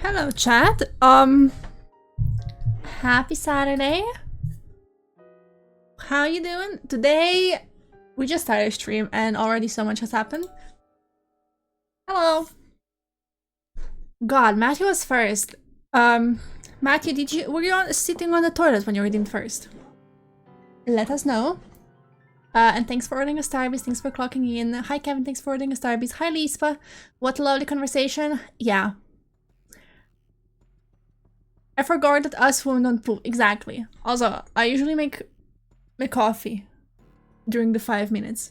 Hello, chat. Happy Saturday. How you doing? Today, we just started a stream and already so much has happened. Hello. God, Matthew was first. Matthew, were you sitting on the toilet when you were reading first? Let us know. And thanks for ordering a Starbucks, thanks for clocking in. Hi Kevin, thanks for ordering a Starbucks. Hi Lispa, what a lovely conversation. Yeah. I forgot that us women don't poop. Exactly. Also, I usually make my coffee during the 5 minutes.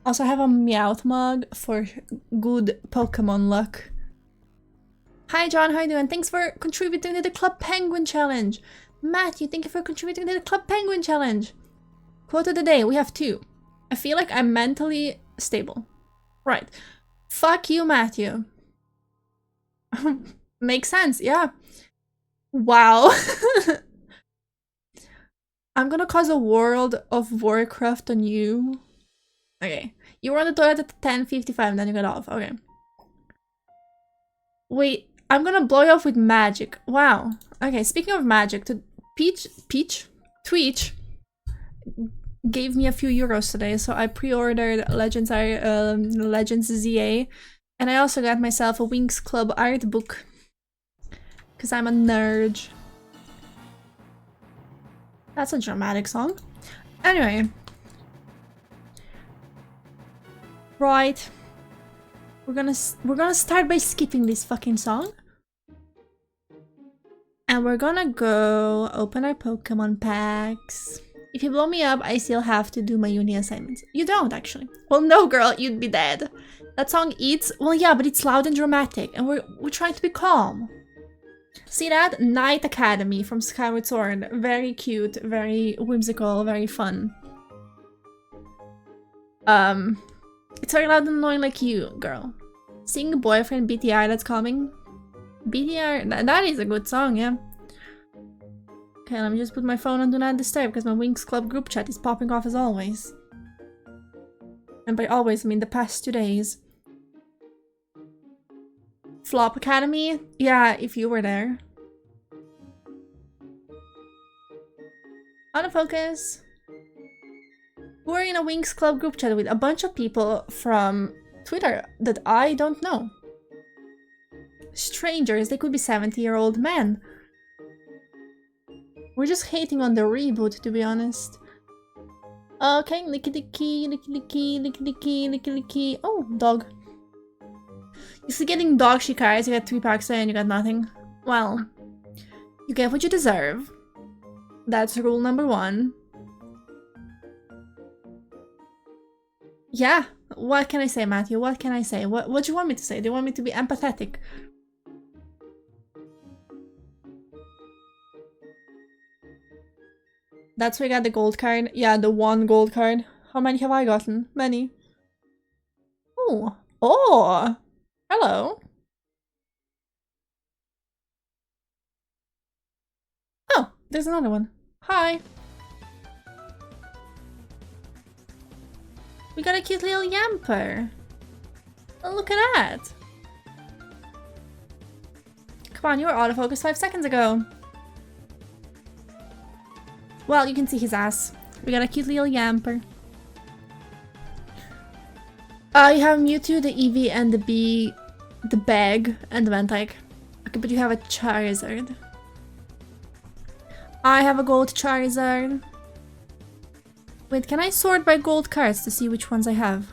Also, I have a Meowth mug for good Pokemon luck. Hi John, how you doing? Thanks for contributing to the Club Penguin Challenge. Matthew, thank you for contributing to the Club Penguin Challenge. Quote of the day, we have 2. I feel like I'm mentally stable. Right. Fuck you, Matthew. Makes sense, yeah. Wow. I'm gonna cause a World of Warcraft on you. Okay. You were on the toilet at 10:55 and then you got off. Okay. Wait, I'm gonna blow you off with magic. Wow. Okay, speaking of magic, Twitch gave me a few euros today, so I pre-ordered Legends ZA, and I also got myself a Winx Club art book, because I'm a nerd. That's a dramatic song. Anyway. Right. We're gonna start by skipping this fucking song. And we're gonna go open our Pokemon packs. If you blow me up, I still have to do my uni assignments. You don't, actually. Well, no, girl, you'd be dead. That song eats... Well, yeah, but it's loud and dramatic, and we're trying to be calm. See that? Night Academy from Skyward Sword. Very cute, very whimsical, very fun. It's very loud and annoying like you, girl. Sing Boyfriend BTI that's coming. BTR, that is a good song, yeah. Okay, let me just put my phone on Do Not Disturb because my Winx Club group chat is popping off as always. And by always, I mean the past 2 days. Flop Academy? Yeah, if you were there. Autofocus. We're in a Winx Club group chat with a bunch of people from Twitter that I don't know. Strangers, they could be 70-year-old men. We're just hating on the reboot, to be honest. Okay, licky-licky, licky-licky, licky-licky, licky-licky. Oh, dog. You see, getting dog shikars, you get 3 packs and you got nothing. Well, you get what you deserve. That's rule number 1. Yeah, what can I say, Matthew? What can I say? What do you want me to say? Do you want me to be empathetic? That's where I got the gold card. Yeah, the 1 gold card. How many have I gotten? Many. Oh. Oh! Hello. Oh, there's another one. Hi. We got a cute little Yamper. Oh, look at that. Come on, you were autofocused 5 seconds ago. Well, you can see his ass. We got a cute little Yamper. You have Mewtwo, the Eevee, and the Bee, the Bag, and the Ventike. Okay, but you have a Charizard. I have a gold Charizard. Wait, can I sort by gold cards to see which ones I have?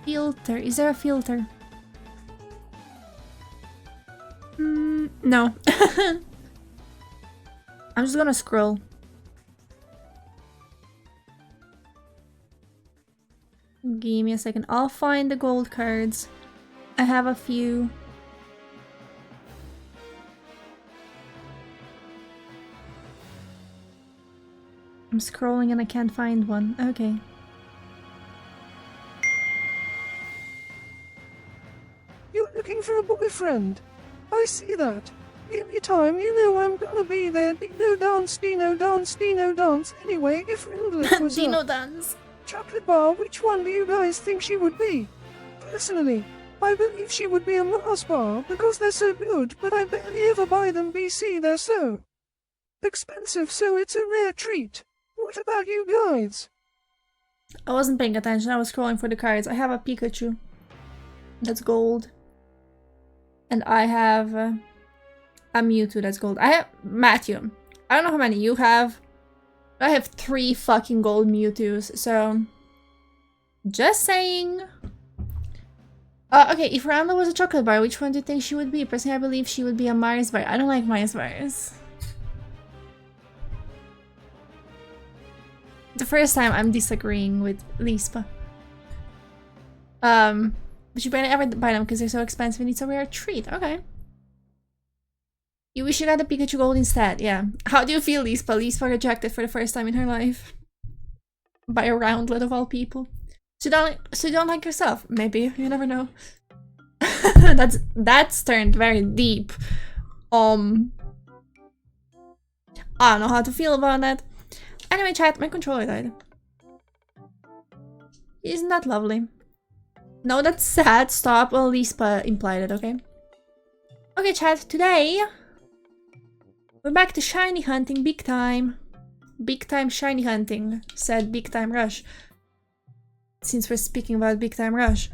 Filter. Is there a filter? No. I'm just gonna scroll. Give me a second. I'll find the gold cards. I have a few. I'm scrolling and I can't find one. Okay. You're looking for a boyfriend. I see that. Anytime, you know I'm gonna be there. Dino dance, Dino dance, Dino dance. Anyway, if Endless was Dino dance. chocolate bar, which one do you guys think she would be? Personally, I believe she would be a Mars bar because they're so good, but I barely ever buy them BC, they're so expensive, so it's a rare treat. What about you guys? I wasn't paying attention, I was scrolling for the cards. I have a Pikachu. That's gold. And I have a Mewtwo that's gold. I have Matthew. I don't know how many you have. I have 3 fucking gold Mewtwo's, so just saying. Okay, if Randall was a chocolate bar, which one do you think she would be? Personally, I believe she would be a Mars bar. I don't like Mars bars. The first time I'm disagreeing with Lispa. But you barely ever buy them because they're so expensive and it's a rare treat. Okay. You wish you got the Pikachu Gold instead, yeah. How do you feel, Lispa? Lispa rejected for the first time in her life. By a roundlet of all people. So you don't like yourself? Maybe, you never know. That's turned very deep. I don't know how to feel about that. Anyway, chat, my controller died. Isn't that lovely? No, that's sad. Stop. Well, Lispa implied it, okay? Okay, chat, today we're back to shiny hunting big time. Big time shiny hunting, said Big Time Rush. Since we're speaking about Big Time Rush.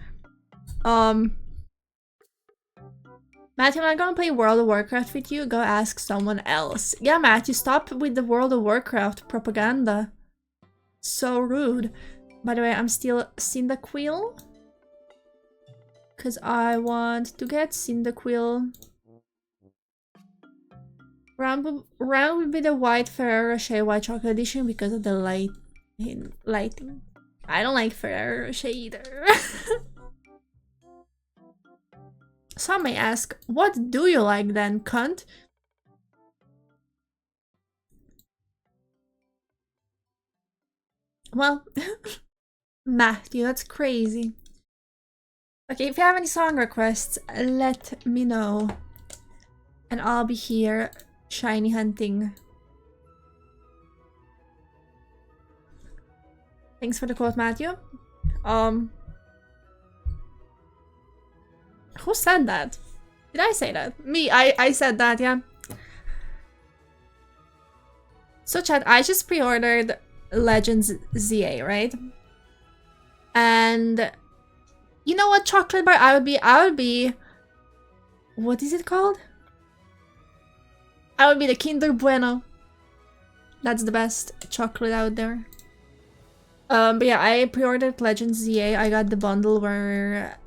Matthew, I'm not gonna play World of Warcraft with you. Go ask someone else. Yeah, Matthew, stop with the World of Warcraft propaganda. So rude. By the way, I'm still Cyndaquil. Because I want to get Cyndaquil. Round would be the white Ferrero Rocher white chocolate edition because of the lighting. I don't like Ferrero Rocher either. Some may ask, what do you like then, cunt? Well, Matthew, that's crazy. Okay, if you have any song requests, let me know. And I'll be here shiny hunting. Thanks for the quote, Matthew. Who said that? Did I say that? Me, I said that, yeah. So chat, I just pre-ordered Legends ZA, right? And you know what chocolate bar I would be what is it called? I would be the Kinder Bueno. That's the best chocolate out there. But yeah, I pre-ordered Legends ZA. I got the bundle where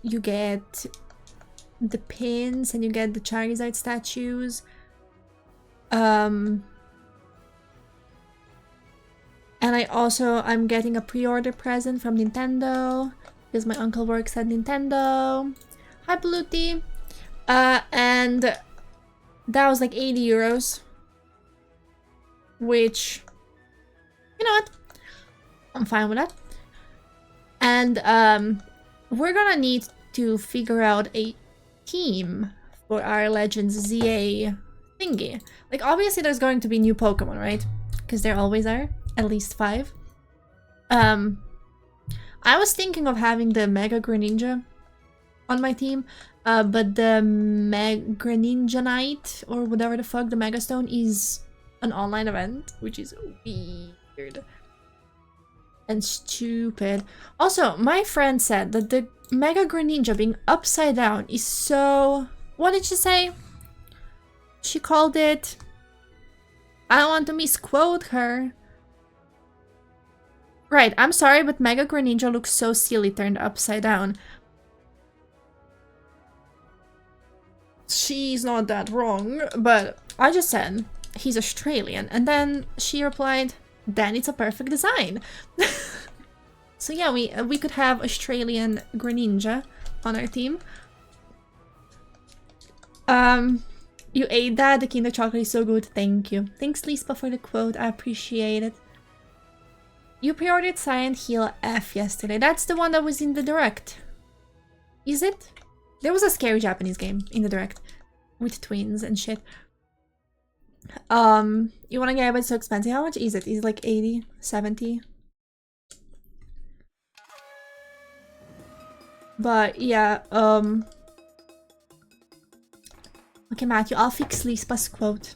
you get the pins and you get the Charizard statues. And I'm getting a pre-order present from Nintendo because my uncle works at Nintendo. Hi, Bluty. And that was like 80 euros. Which, you know what? I'm fine with that. And we're gonna need to figure out a team for our Legends ZA thingy. Like, obviously there's going to be new Pokemon, right? Because there always are. At least 5. I was thinking of having the Mega Greninja on my team, but the Greninja Night, or whatever the fuck, the Mega Stone, is an online event, which is weird and stupid. Also, my friend said that the Mega Greninja being upside down is so... What did she say? She called it... I don't want to misquote her. Right, I'm sorry, but Mega Greninja looks so silly turned upside down. She's not that wrong, but I just said he's Australian, and then she replied, then it's a perfect design. So yeah, we could have Australian Greninja on our team. You ate that? The Kinder chocolate is so good. Thank you. Thanks, Lispa, for the quote. I appreciate it. You pre-ordered Silent Hill F yesterday. That's the one that was in the Direct. Is it? There was a scary Japanese game in the Direct. With twins and shit. You wanna get it, but it's so expensive. How much is it? Is it like 80? 70? But yeah, okay, Matthew, I'll fix Lispa's quote.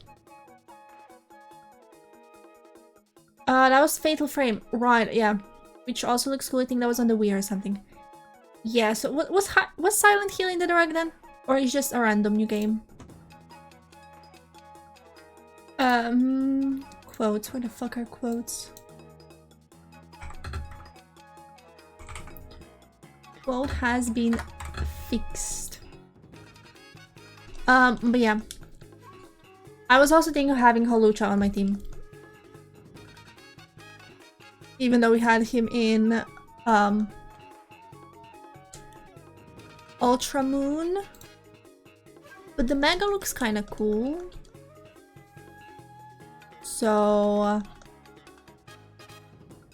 That was Fatal Frame. Right, yeah. Which also looks cool. I think that was on the Wii or something. Yeah, so was Silent Hill in the direct then? Or is just a random new game? Quotes. Where the fuck are quotes? Quote has been fixed. But yeah. I was also thinking of having Holucha on my team. Even though we had him in, Ultra Moon. But the Mega looks kind of cool. So...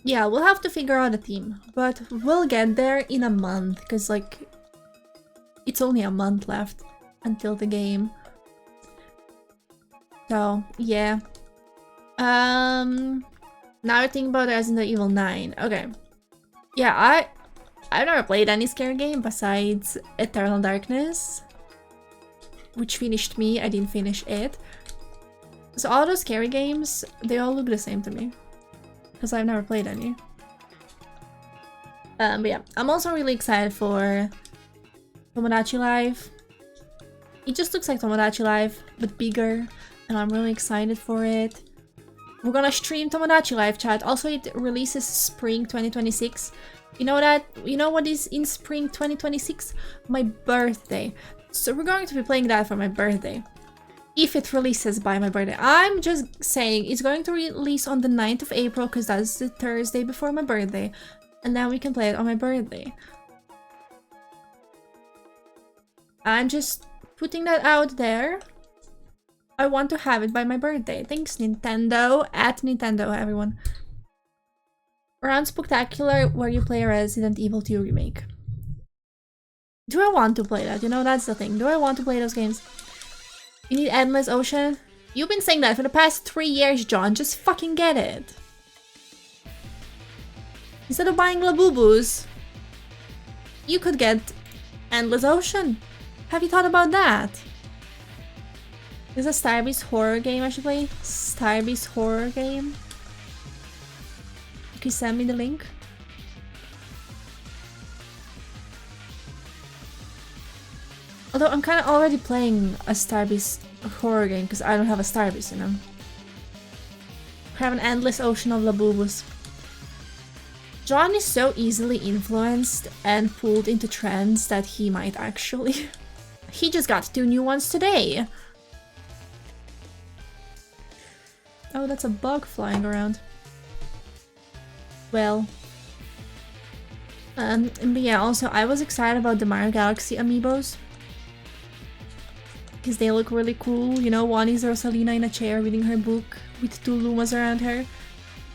yeah, we'll have to figure out a team. But we'll get there in a month. Because, like, it's only a month left until the game. So, yeah. Now I think about Resident Evil 9. Okay. Yeah, I've never played any scary game besides Eternal Darkness, which finished me. I didn't finish it. So all those scary games, they all look the same to me, because I've never played any. But yeah, I'm also really excited for Tomodachi Life. It just looks like Tomodachi Life, but bigger, and I'm really excited for it. We're gonna stream Tomodachi Life, chat. Also, it releases spring 2026. You know that? You know what is in spring 2026? My birthday. So we're going to be playing that for my birthday. If it releases by my birthday. I'm just saying it's going to release on the 9th of April because that's the Thursday before my birthday. And then we can play it on my birthday. I'm just putting that out there. I want to have it by my birthday. Thanks, Nintendo. At Nintendo, everyone. Around Spectacular, where you play Resident Evil 2 remake. Do I want to play that? You know, that's the thing. Do I want to play those games? You need Endless Ocean? You've been saying that for the past 3 years, John. Just fucking get it. Instead of buying Labubus, you could get Endless Ocean. Have you thought about that? There's a Starbase horror game I should play. Starbase horror game. Can you send me the link? Although I'm kind of already playing a Starbase horror game because I don't have a Starbase, you know. I have an endless ocean of Labubus. John is so easily influenced and pulled into trends that he might actually... He just got 2 new ones today. Oh, that's a bug flying around. Well. But yeah, also I was excited about the Mario Galaxy amiibos. Because they look really cool. You know, one is Rosalina in a chair reading her book with 2 Lumas around her.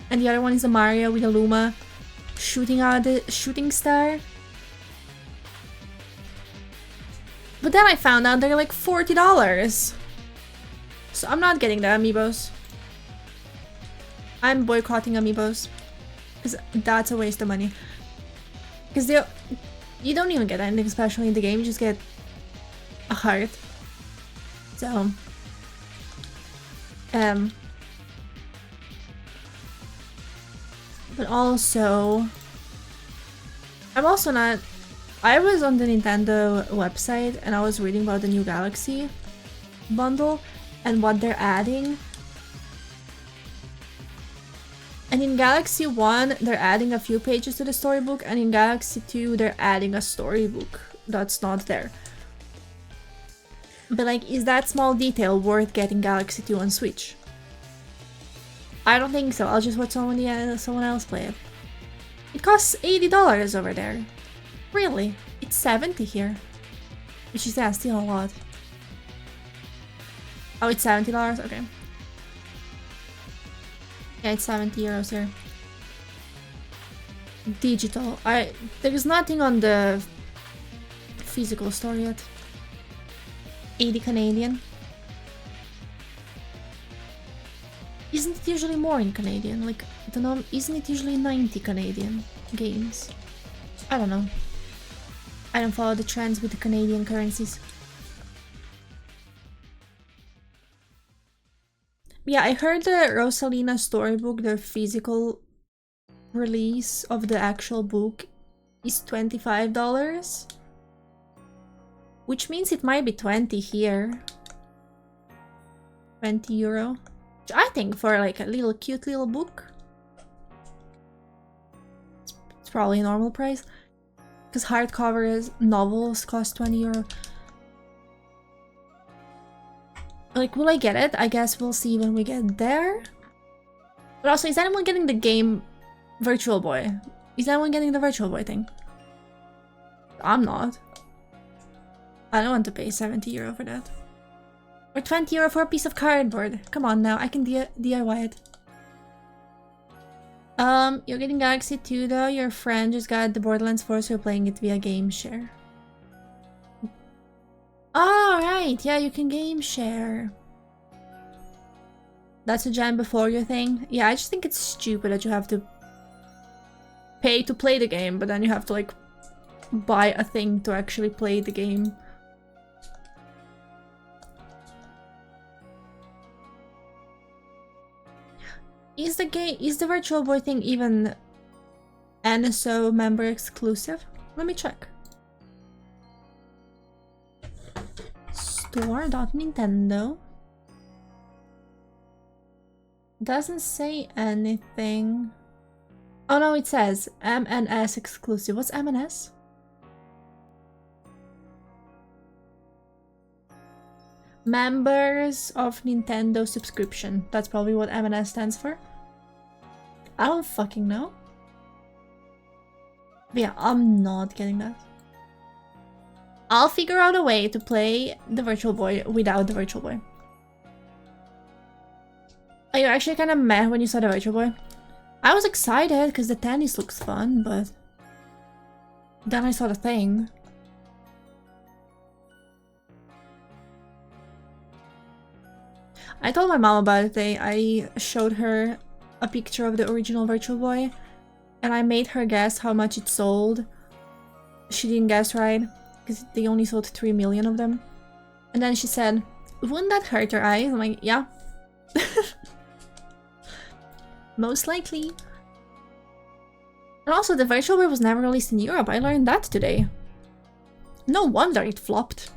And the other one is a Mario with a Luma shooting out the shooting star. But then I found out they're like $40. So I'm not getting the amiibos. I'm boycotting amiibos. Because that's a waste of money. Because you don't even get anything special in the game, you just get a heart. So... But also... I'm also not... I was on the Nintendo website and I was reading about the new Galaxy bundle and what they're adding. And in Galaxy 1, they're adding a few pages to the storybook, and in Galaxy 2, they're adding a storybook that's not there. But like, is that small detail worth getting Galaxy 2 on Switch? I don't think so. I'll just watch someone else play it. It costs $80 over there. Really? It's 70 here. Which is, yeah, still a lot. Oh, it's $70? Okay. Yeah, it's 70 euros here. Digital. There's nothing on the physical store yet. 80 Canadian. Isn't it usually more in Canadian? Like, I don't know, isn't it usually 90 Canadian games? I don't know. I don't follow the trends with the Canadian currencies. Yeah, I heard the Rosalina storybook, the physical release of the actual book, is $25. Which means it might be 20 here. 20 euro. Which I think for like a little cute little book, it's probably a normal price. Because hardcover novels cost 20 euro. Like, will I get it? I guess we'll see when we get there. But also, is anyone getting the game Virtual Boy? Is anyone getting the Virtual Boy thing? I'm not. I don't want to pay 70 euro for that. Or 20 euro for a piece of cardboard. Come on now, I can DIY it. You're getting Galaxy 2 though. Your friend just got the Borderlands 4, so you're playing it via game share. Oh, right. Yeah, you can game share. That's a jam before your thing. Yeah, I just think it's stupid that you have to pay to play the game, but then you have to like buy a thing to actually play the game. Is the Virtual Boy thing even NSO member exclusive? Let me check. Store.nintendo. Doesn't say anything. Oh no, it says MNS exclusive. What's MNS? Members of Nintendo subscription. That's probably what MNS stands for. I don't fucking know. But yeah, I'm not getting that. I'll figure out a way to play the Virtual Boy without the Virtual Boy. Are you actually kind of meh when you saw the Virtual Boy? I was excited because the tennis looks fun, but then I saw the thing. I told my mom about it today. I showed her a picture of the original Virtual Boy and I made her guess how much it sold. She didn't guess right because they only sold 3 million of them. And then she said, wouldn't that hurt your eyes? I'm like, yeah. Most likely. And also, the Virtual Boy was never released in Europe. I learned that today. No wonder it flopped.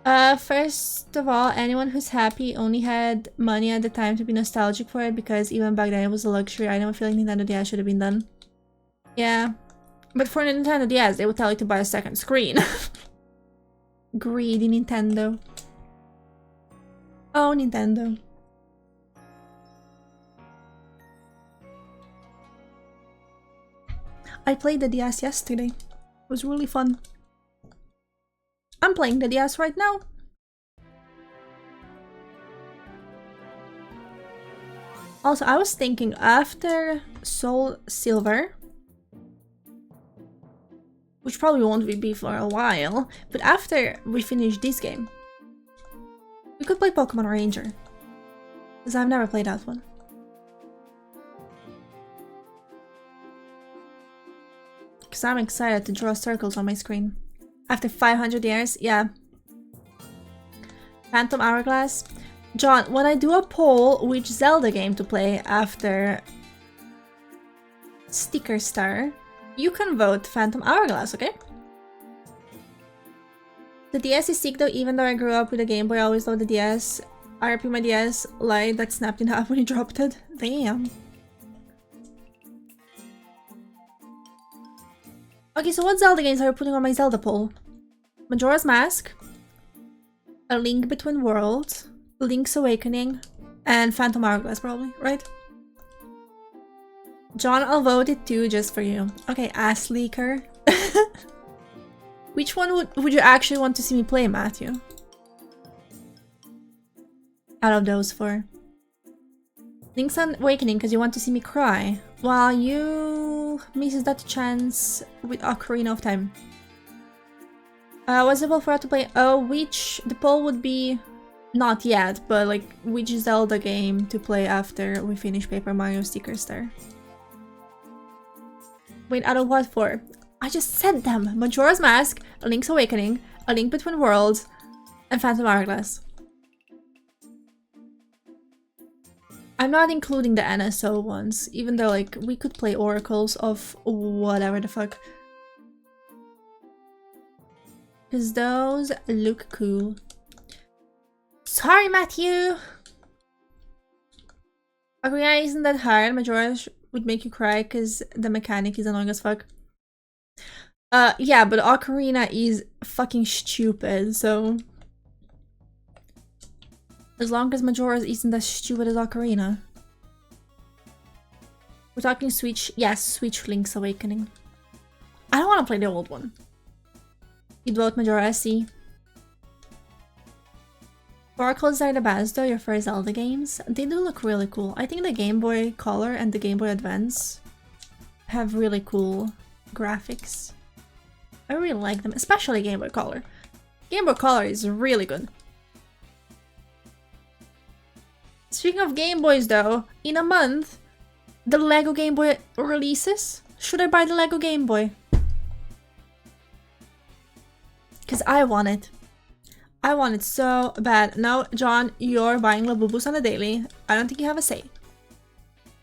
First of all, anyone who's happy only had money at the time to be nostalgic for it, because even back then it was a luxury item. I feel like Nintendo DS should have been done. Yeah. But for Nintendo DS, they would tell you to buy a second screen. Greedy Nintendo. Oh, Nintendo. I played the DS yesterday. It was really fun. I'm playing the DS right now. Also, I was thinking after Soul Silver, which probably won't be for a while, but after we finish this game, we could play Pokemon Ranger. Because I've never played that one. Because I'm excited to draw circles on my screen. After 500 years, yeah. Phantom Hourglass. John, when I do a poll which Zelda game to play after Sticker Star, you can vote Phantom Hourglass, okay? The DS is sick though, even though I grew up with a Game Boy, I always loved the DS. RP my DS, light that snapped in half when you dropped it. Damn. Okay, so what Zelda games are you putting on my Zelda poll? Majora's Mask, A Link Between Worlds, Link's Awakening, and Phantom Hourglass probably, right? John, I'll vote it too, just for you. Okay, Ass Leaker. Which one would you actually want to see me play, Matthew? Out of those four. Link's Awakening, because you want to see me cry. Well, you misses that chance with Ocarina of Time. What's the poll for us to play? Oh, which... The poll would be... Not yet, but like, which Zelda game to play after we finish Paper Mario Sticker Star? Wait, out of what four? I just said them. Majora's Mask, A Link's Awakening, A Link Between Worlds, and Phantom Hourglass. I'm not including the NSO ones, even though, like, we could play oracles of whatever the fuck. Because those look cool. Sorry, Matthew! Ocarina isn't that hard. Majora would make you cry because the mechanic is annoying as fuck. Yeah, but Ocarina is fucking stupid, so... As long as Majora's isn't as stupid as Ocarina. We're talking Switch. Yes, Switch Link's Awakening. I don't want to play the old one. You'd vote Majora SC. Oracles are the best though, your first Zelda games. They do look really cool. I think the Game Boy Color and the Game Boy Advance have really cool graphics. I really like them, especially Game Boy Color. Game Boy Color is really good. Speaking of Game Boys though, in a month, the Lego Game Boy releases. Should I buy the Lego Game Boy? Because I want it. I want it so bad. No, John, you're buying Labubus on a daily. I don't think you have a say.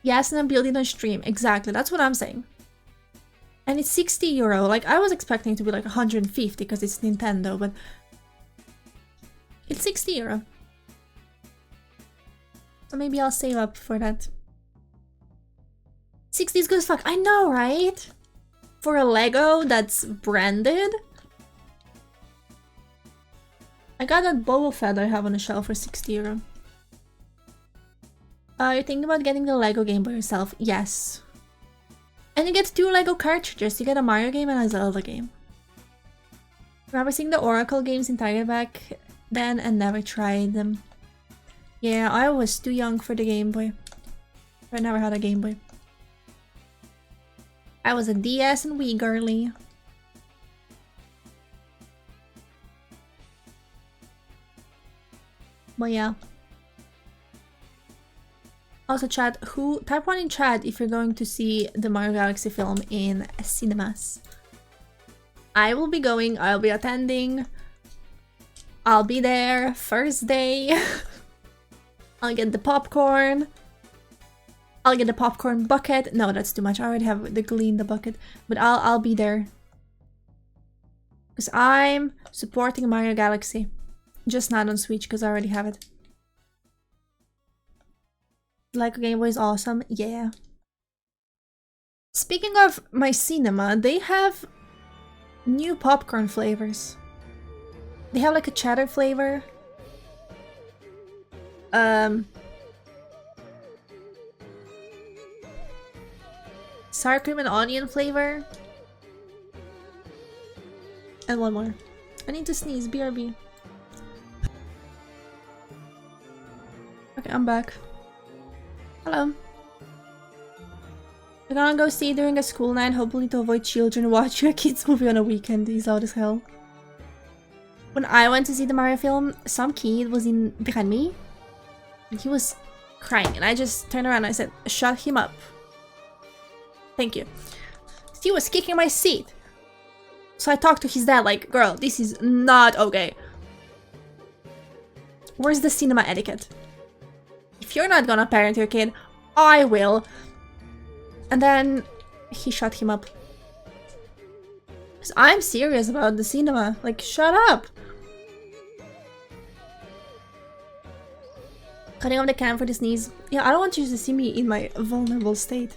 Yes, and I'm building on stream. Exactly, that's what I'm saying. And it's 60 euro. Like, I was expecting it to be like 150 because it's Nintendo, but... It's 60 euro. So maybe I'll save up for that. 60 is good as fuck. I know, right? For a Lego that's branded. I got that Boba Fett I have on the shelf for 60 euro. You're thinking about getting the Lego game by yourself? Yes. And you get 2 Lego cartridges. You get a Mario game and a Zelda game. Remember seeing the Oracle games in Tiger back then and never tried them? Yeah, I was too young for the Game Boy. I never had a Game Boy. I was a DS and Wii girly. But yeah. Also chat, type 1 in chat if you're going to see the Mario Galaxy film in cinemas. I will be going, I'll be attending. I'll be there first day. I'll get the popcorn. I'll get the popcorn bucket. No, that's too much. I already have the Glee in the bucket. But I'll be there. Because I'm supporting Mario Galaxy. Just not on Switch because I already have it. Lego Game Boy is awesome. Yeah. Speaking of my cinema, they have new popcorn flavors. They have like a cheddar flavor. Sour cream and onion flavor. And one more. I need to sneeze. BRB. Okay, I'm back. Hello. We're gonna go see during a school night, hopefully to avoid children watching a kids movie on a weekend. He's out as hell. When I went to see the Mario film, some kid was behind me. And he was crying, and I just turned around and I said, shut him up. Thank you. He was kicking my seat. So I talked to his dad like, girl, this is not okay. Where's the cinema etiquette? If you're not gonna parent your kid, I will. And then he shut him up. 'Cause I'm serious about the cinema. Like, shut up. Cutting off the cam for the sneeze. Yeah, I don't want you to see me in my vulnerable state.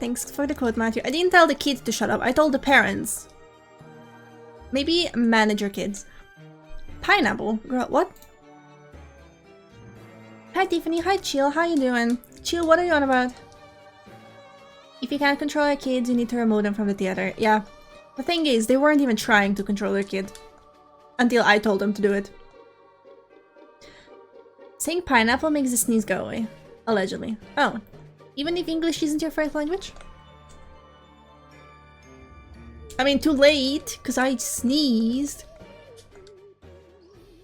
Thanks for the quote, Matthew. I didn't tell the kids to shut up. I told the parents. Maybe manage your kids. Pineapple? Girl, what? Hi, Tiffany. Hi, Chill. How you doing? Chill, what are you on about? If you can't control your kids, you need to remove them from the theater. Yeah. The thing is, they weren't even trying to control their kid. Until I told them to do it. Saying pineapple makes the sneeze go away. Allegedly. Oh. Even if English isn't your first language? I mean, too late, because I sneezed.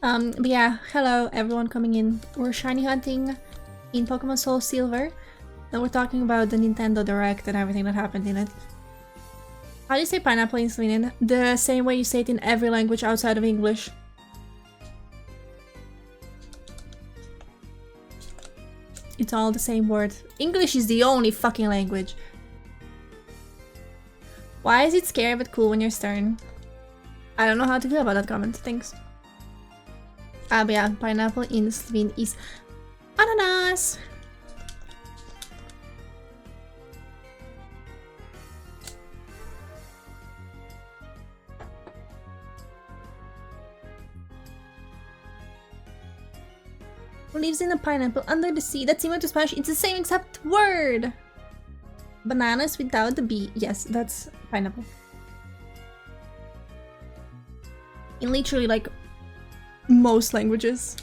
But yeah, hello everyone coming in. We're shiny hunting in Pokemon Soul Silver. And we're talking about the Nintendo Direct and everything that happened in it. How do you say pineapple in Slovenian? The same way you say it in every language outside of English. It's all the same word. English is the only fucking language. Why is it scary but cool when you're stern? I don't know how to feel about that comment. Thanks. But yeah, pineapple in Slovene is ananas. Lives in a pineapple under the sea. That's similar to Spanish. It's the same exact word. Bananas without the B. Yes, that's pineapple. In literally like most languages.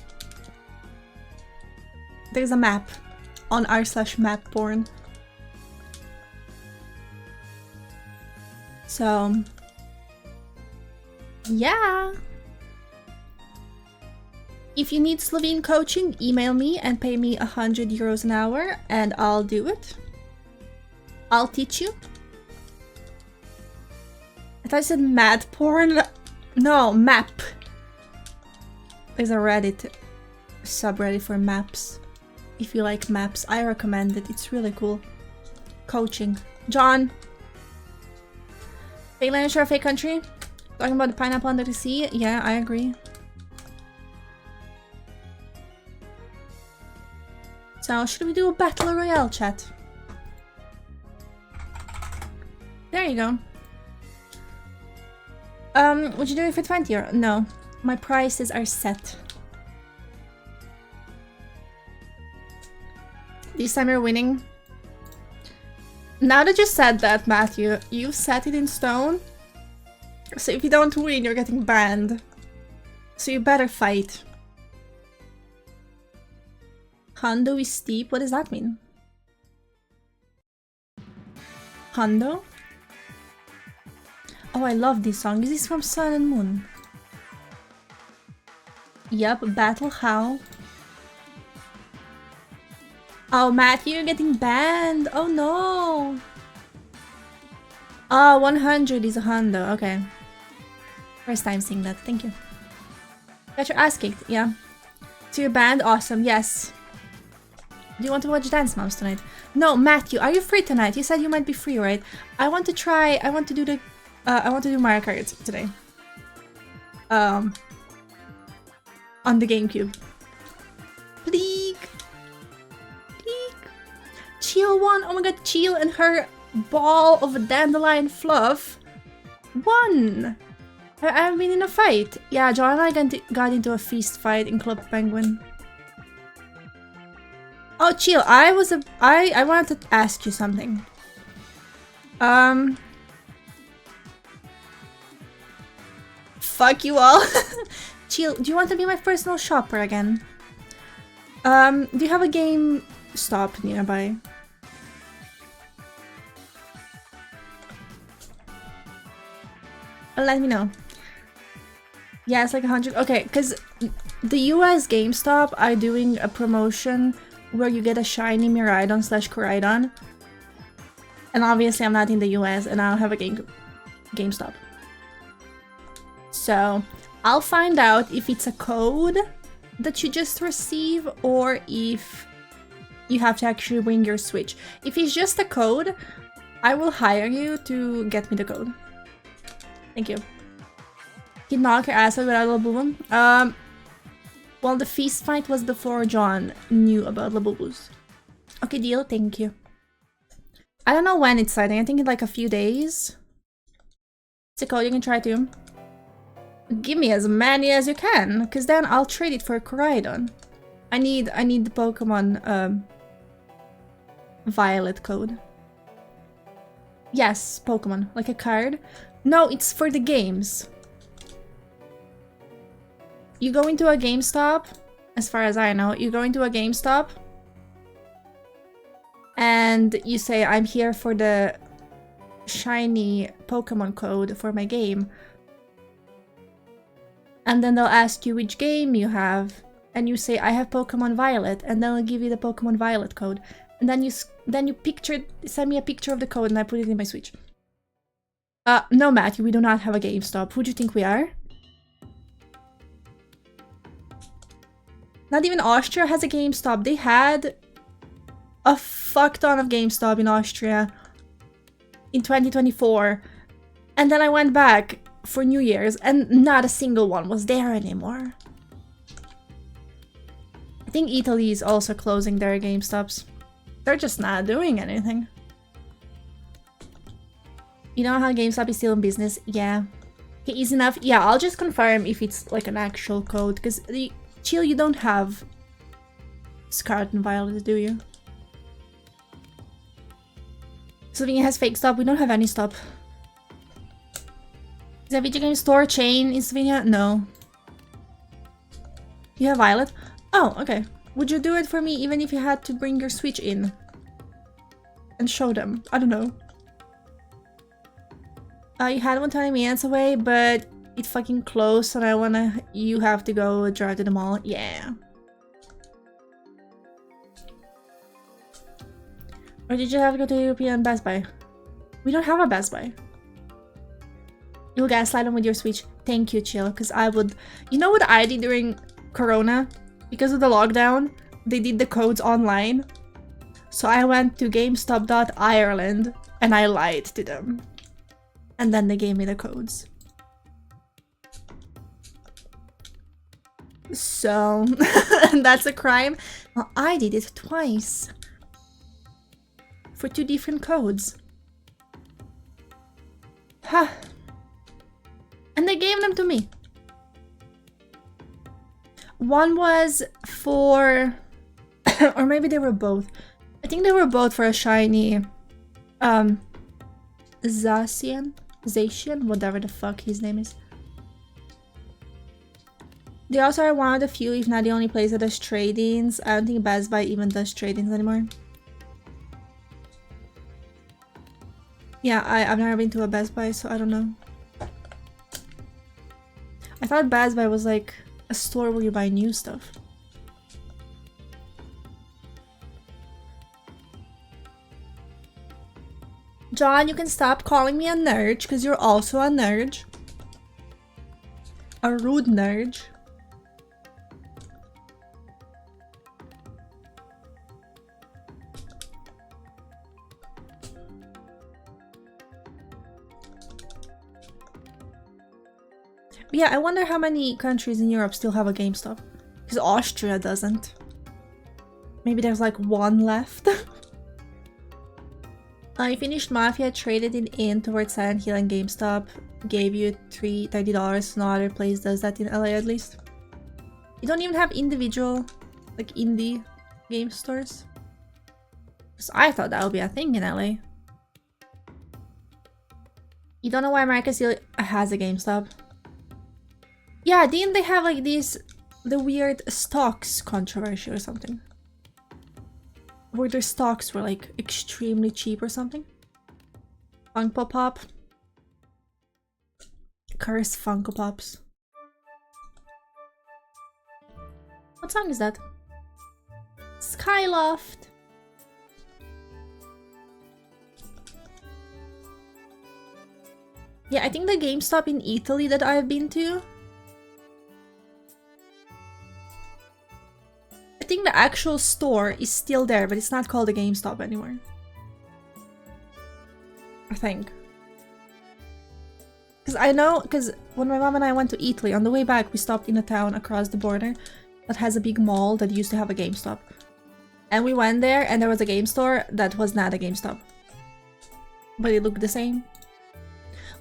There's a map on r/map porn. So yeah. If you need Slovene coaching, email me and pay me 100 euros an hour and I'll do it. I'll teach you. I thought I said mad porn. No, map. There's a Reddit subreddit for maps. If you like maps, I recommend it. It's really cool. Coaching. John. Fake language or fake country? Talking about the pineapple under the sea? Yeah, I agree. So, should we do a battle royale chat? There you go. Would you do it for 20 or no? My prices are set. This time you're winning. Now that you said that, Matthew, you've set it in stone. So if you don't win, you're getting banned. So you better fight. Hondo is steep? What does that mean? Hondo? Oh, I love this song. Is this from Sun and Moon? Yep, battle how? Oh, Matthew, you're getting banned. Oh no. Oh, 100 is a Hondo. Okay. First time seeing that. Thank you. Got your ass kicked. Yeah. So you're banned? Awesome. Yes. Do you want to watch Dance Moms tonight? No, Matthew, are you free tonight? You said you might be free, right? I want to do Mario Kart today. On the GameCube. Please. Chill won. Oh my god, Chill and her ball of dandelion fluff won. I've been in a fight. Yeah, John and I got into a feast fight in Club Penguin. Oh, Chill, I wanted to ask you something. Fuck you all. Chill, do you want to be my personal shopper again? Do you have a GameStop nearby? Let me know. Yeah, it's like 100. Okay, because the US GameStop are doing a promotion where you get a shiny Miraidon / Koraidon. And obviously I'm not in the US and I don't have a GameStop. So I'll find out if it's a code that you just receive or if you have to actually bring your Switch. If it's just a code, I will hire you to get me the code. Thank you. He'd knock your ass out without Labubu. Well, the feast fight was before John knew about Labubus. Okay, deal. Thank you. I don't know when it's starting. I think in like a few days. It's a code you can try too. Give me as many as you can, because then I'll trade it for a Koraidon. I need the Pokemon Violet code. Yes, Pokemon. Like a card. No, it's for the games. You go into a GameStop, as far as I know, you go into a GameStop and you say, I'm here for the shiny Pokemon code for my game. And then they'll ask you which game you have, and you say, I have Pokemon Violet, and then they'll give you the Pokemon Violet code. And then you send me a picture of the code and I put it in my Switch. No, Matthew, we do not have a GameStop. Who do you think we are? Not even Austria has a GameStop. They had a fuck ton of GameStop in Austria in 2024. And then I went back for New Year's and not a single one was there anymore. I think Italy is also closing their GameStops. They're just not doing anything. You know how GameStop is still in business? Yeah. Okay, easy enough. Yeah, I'll just confirm if it's like an actual code. Because, Chill, you don't have Scarlet and Violet, do you? Slovenia has fake stop. We don't have any stop. Is there a video game store chain in Slovenia? No. You have Violet? Oh, okay. Would you do it for me even if you had to bring your Switch in? And show them? I don't know. You had one 20 minutes away, but it fucking closed and you have to go drive to the mall. Yeah. Or did you have to go to the European Best Buy? We don't have a Best Buy. You'll gaslight them with your Switch. Thank you, Chill, because I would... You know what I did during Corona? Because of the lockdown, they did the codes online. So I went to GameStop.Ireland and I lied to them. And then they gave me the codes. So, that's a crime. Well, I did it twice. For 2 different codes. Huh. And they gave them to me. One was for... or maybe they were both. I think they were both for a shiny... Zacian? Whatever the fuck his name is. They also are one of the few, if not the only place that does trade-ins. I don't think Best Buy even does trade-ins anymore. Yeah, I've never been to a Best Buy, so I don't know. I thought Best Buy was like a store where you buy new stuff. John, you can stop calling me a nerd, because you're also a nerd. A rude nerd. But yeah, I wonder how many countries in Europe still have a GameStop. Because Austria doesn't. Maybe there's like one left. I finished Mafia, traded it in towards Silent Hill and GameStop. Gave you $30. No other place does that in LA at least. You don't even have individual, like indie game stores. Because I thought that would be a thing in LA. You don't know why America still has a GameStop? Yeah, didn't they have like the weird stocks controversy or something? Where their stocks were like extremely cheap or something? Funko Pop. Curse Funko Pops. What song is that? Skyloft. Yeah, I think the GameStop in Italy that I've been to, I think the actual store is still there, but it's not called a GameStop anymore. I think. Because I know, because when my mom and I went to Italy, on the way back we stopped in a town across the border that has a big mall that used to have a GameStop. And we went there and there was a game store that was not a GameStop. But it looked the same.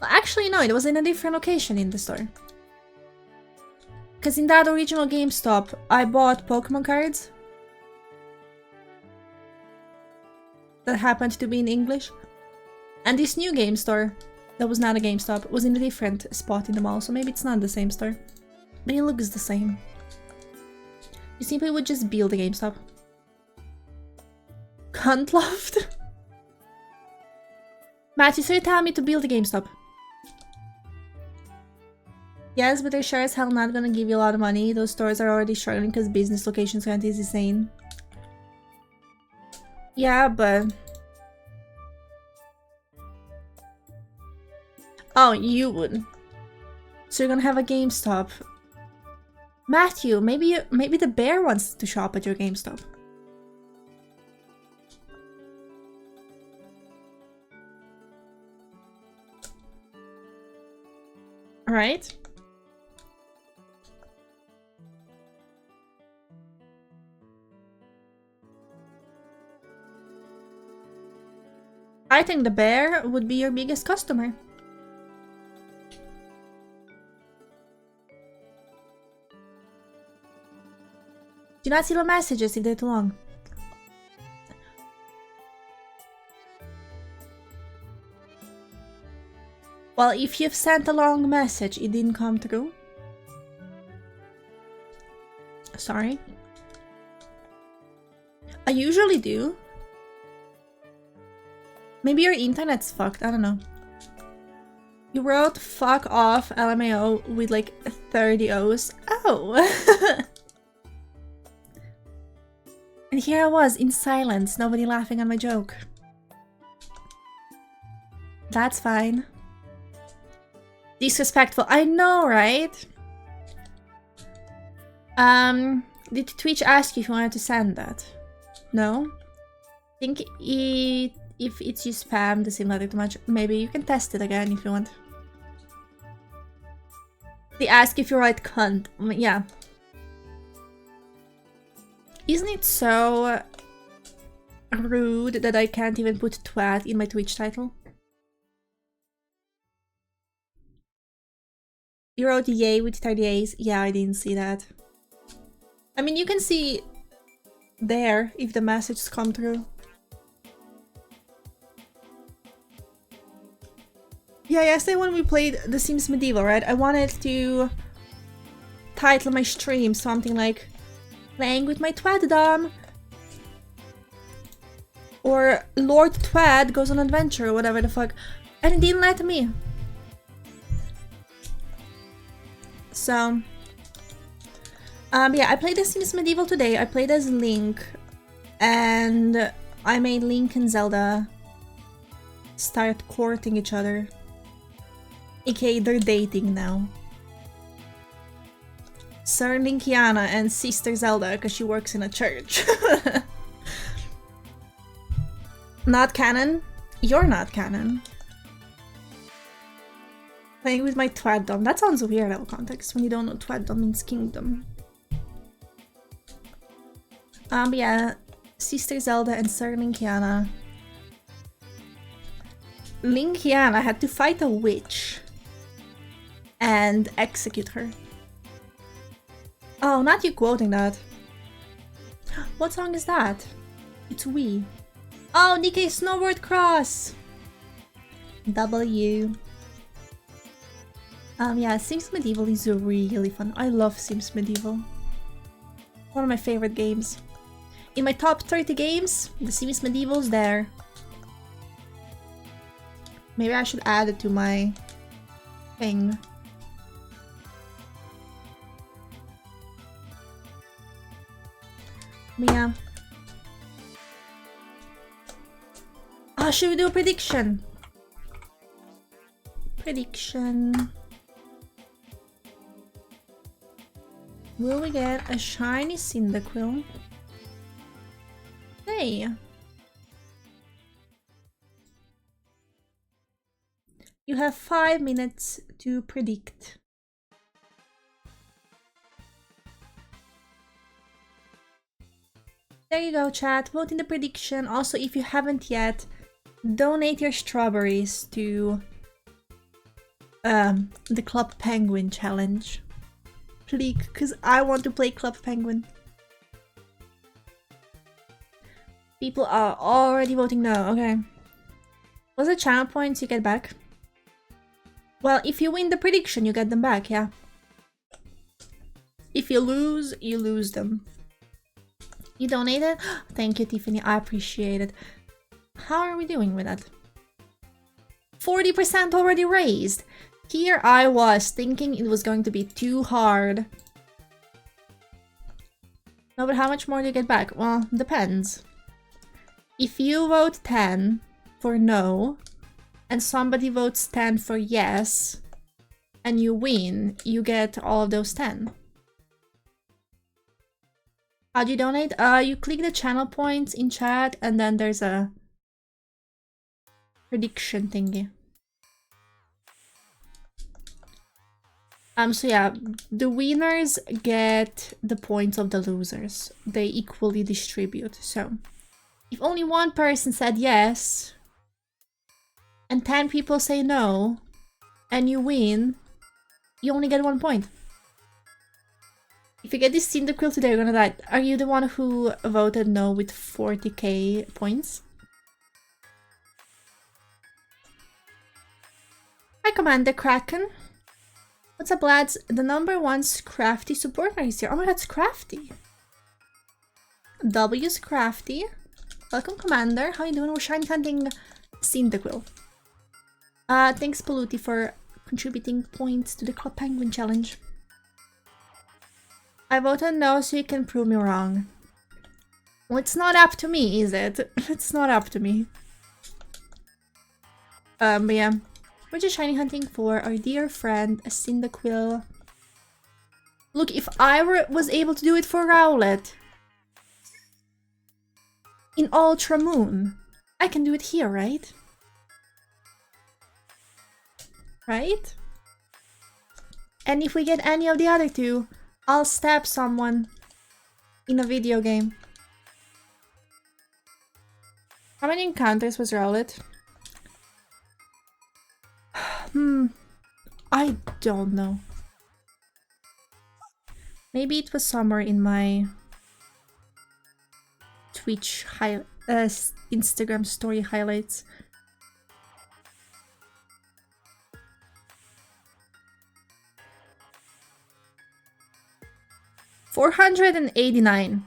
Well, actually no, it was in a different location in the store. Because in that original GameStop, I bought Pokemon cards that happened to be in English. And this new game store, that was not a GameStop, was in a different spot in the mall, so maybe it's not the same store. But it looks the same. You simply would just build a GameStop. Cuntloft? Matthew, so you're telling me to build a GameStop? Yes, but they're sure as hell not gonna give you a lot of money. Those stores are already struggling because business locations rent is insane. Yeah, but... Oh, you would. So you're gonna have a GameStop. Matthew, maybe the bear wants to shop at your GameStop. Alright. I think the bear would be your biggest customer. Do not see the messages if they're too long. Well, if you've sent a long message, it didn't come through. Sorry. I usually do. Maybe your internet's fucked, I don't know. You wrote fuck off LMAO with like 30 O's. Oh! And here I was, in silence, nobody laughing at my joke. That's fine. Disrespectful, I know, right? Did Twitch ask you if you wanted to send that? No? I think if it's you spam the sim letter too much, maybe you can test it again if you want. They ask if you write cunt. Yeah. Isn't it so rude that I can't even put twat in my Twitch title? You wrote yay with 30 A's? Yeah, I didn't see that. I mean, you can see there if the messages come through. Yeah, yesterday when we played The Sims Medieval, right? I wanted to title my stream something like Playing with my Twaddom, or Lord Twad goes on adventure, or whatever the fuck, and it didn't let me. So, yeah, I played The Sims Medieval today. I played as Link, and I made Link and Zelda start courting each other. AKA, they're dating now. Sir Linkiana and Sister Zelda, because she works in a church. Not canon? You're not canon. Playing with my Twaddom. That sounds weird out of context when you don't know Twaddom means kingdom. Yeah, Sister Zelda and Sir Linkiana. Linkiana had to fight a witch and execute her. Oh, not you quoting that. What song is that? It's We. Oh, DK Snowboard Cross! W. Yeah, Sims Medieval is really fun. I love Sims Medieval. One of my favorite games. In my top 30 games, the Sims Medieval's there. Maybe I should add it to my thing. Yeah. Oh, should we do a prediction? Prediction. Will we get a shiny cyndaquil? Hey. You have 5 minutes to predict. There you go, chat. Vote in the prediction. Also, if you haven't yet, donate your strawberries to the Club Penguin challenge. Please, because I want to play Club Penguin. People are already voting no. Okay. What's the channel points you get back? Well, if you win the prediction, you get them back, yeah. If you lose them. You donated? Thank you, Tiffany. I appreciate it. How are we doing with that? 40% already raised. Here I was thinking it was going to be too hard. No, but how much more do you get back? Well, depends. if you vote 10 for no, and somebody votes 10 for yes, and you win, you get all of those 10. How do you donate? You click the channel points in chat, and then there's a prediction thingy. So yeah, the winners get the points of the losers. They equally distribute. So if only one person said yes, and 10 people say no, and you win, you only get 1 point. If you get this cyndaquil today, you're gonna die. Are you the one who voted no with 40k points? Hi, Commander Kraken. What's up, lads? The #1 Crafty supporter is here. Oh my god, it's Crafty. W's Crafty. Welcome, Commander. How you doing? We're shiny hunting cyndaquil. Thanks, Polluti, for contributing points to the Club Penguin challenge. I voted no so you can prove me wrong. Well, it's not up to me, is it? It's not up to me. But yeah. We're just shiny hunting for our dear friend, cyndaquil. Look, if I was able to do it for Rowlet in Ultra Moon, I can do it here, right? Right? And if we get any of the other two, I'll stab someone in a video game. How many encounters was Rowlet? I don't know. Maybe it was somewhere in my Twitch Instagram story highlights. $489.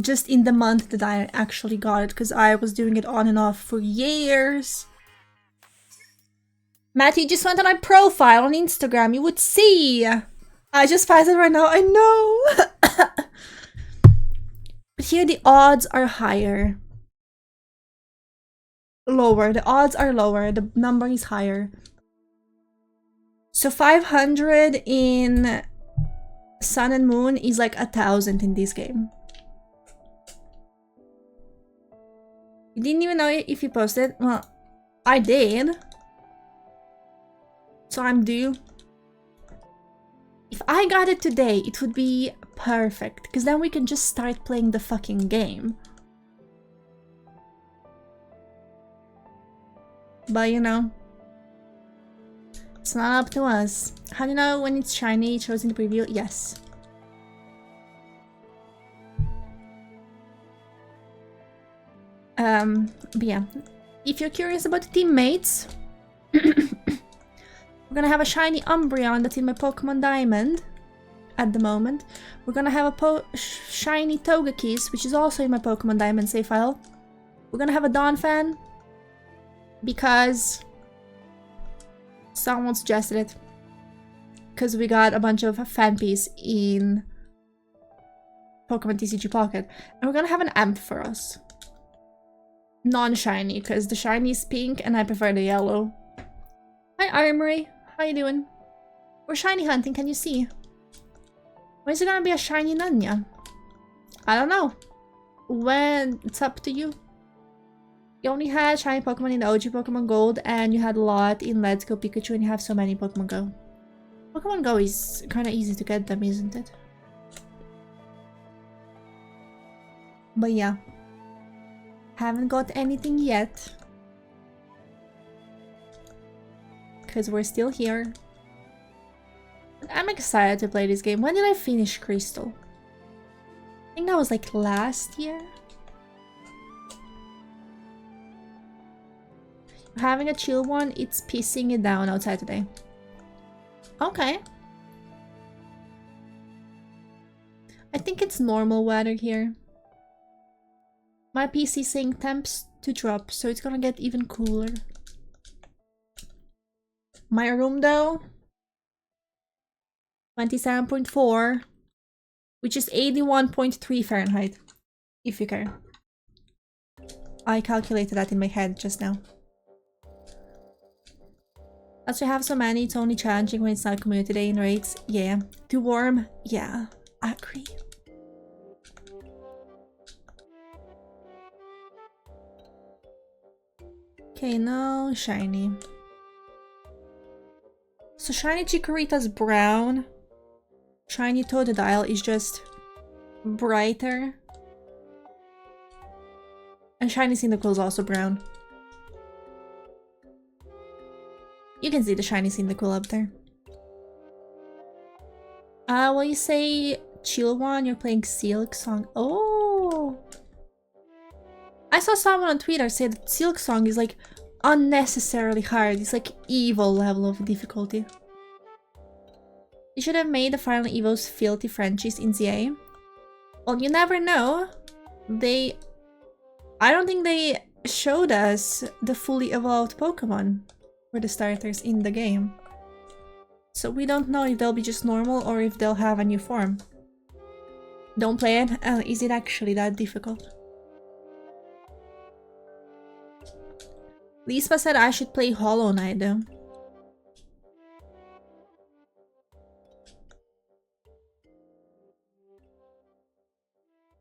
Just in the month that I actually got it, because I was doing it on and off for years. Matty just went on my profile on Instagram, you would see. I just passed it right now, I know. But here the odds are higher. Lower, the odds are lower, the number is higher. So 500 in Sun and Moon is like 1,000 in this game. You didn't even know if you posted? Well, I did. So I'm due. If I got it today, it would be perfect. Because then we can just start playing the fucking game. But you know, it's not up to us. How do you know when it's shiny? It shows in the preview? Yes. But yeah, if you're curious about the teammates, we're gonna have a shiny Umbreon that's in my Pokemon Diamond at the moment. We're gonna have a shiny Togekiss, which is also in my Pokemon Diamond save file. We're gonna have a Donphan because someone suggested it. Because we got a bunch of Fanpies in Pokemon TCG Pocket. And we're gonna have an Ampharos. Non-shiny, because the shiny is pink and I prefer the yellow. Hi Armory, how you doing? We're shiny hunting, can you see? When is it gonna be a shiny Nanya? I don't know. When it's up to you. You only had shiny Pokemon in the OG Pokemon Gold and you had a lot in Let's Go Pikachu and you have so many Pokemon Go. Pokemon Go is kinda easy to get them, isn't it? But yeah. Haven't got anything yet. Because we're still here. But I'm excited to play this game. When did I finish Crystal? I think that was like last year. Having a chill one, it's pissing it down outside today. Okay. I think it's normal weather here. My PC is saying temps to drop, so it's gonna get even cooler. My room though, 27.4. which is 81.3 Fahrenheit, if you care. I calculated that in my head just now. As we have so many, it's only challenging when it's not community day in raids. Yeah. Too warm? Yeah, I agree. Okay, no shiny. So shiny Chikorita's brown. Shiny Totodile is just brighter. And shiny Cyndaquil is also brown. You can see the shiny Cyndaquil up there. Well, you say chill one, you're playing Silk Song. Oh! I saw someone on Twitter say that Silk Song is like unnecessarily hard. It's like evil level of difficulty. You should have made the Final Evo's filthy Frenchies in ZA. Well, you never know. I don't think they showed us the fully evolved Pokemon for the starters in the game. So we don't know if they'll be just normal or if they'll have a new form. Don't play it. Is it actually that difficult? Lispa said I should play Hollow Knight though.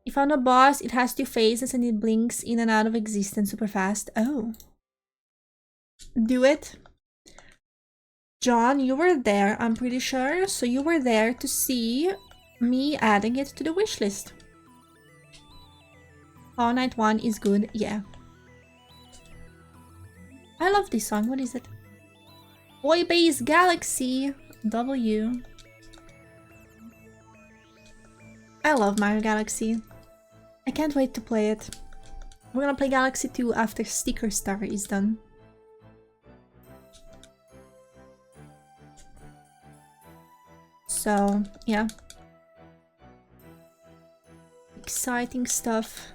If I'm a boss, it has two phases and it blinks in and out of existence super fast. Oh. Do it. John, you were there, I'm pretty sure. So you were there to see me adding it to the wishlist. Hollow Knight 1 is good, yeah. I love this song, what is it? Boy Base Galaxy W. I love Mario Galaxy. I can't wait to play it. We're gonna play Galaxy 2 after Sticker Star is done. So, yeah. Exciting stuff.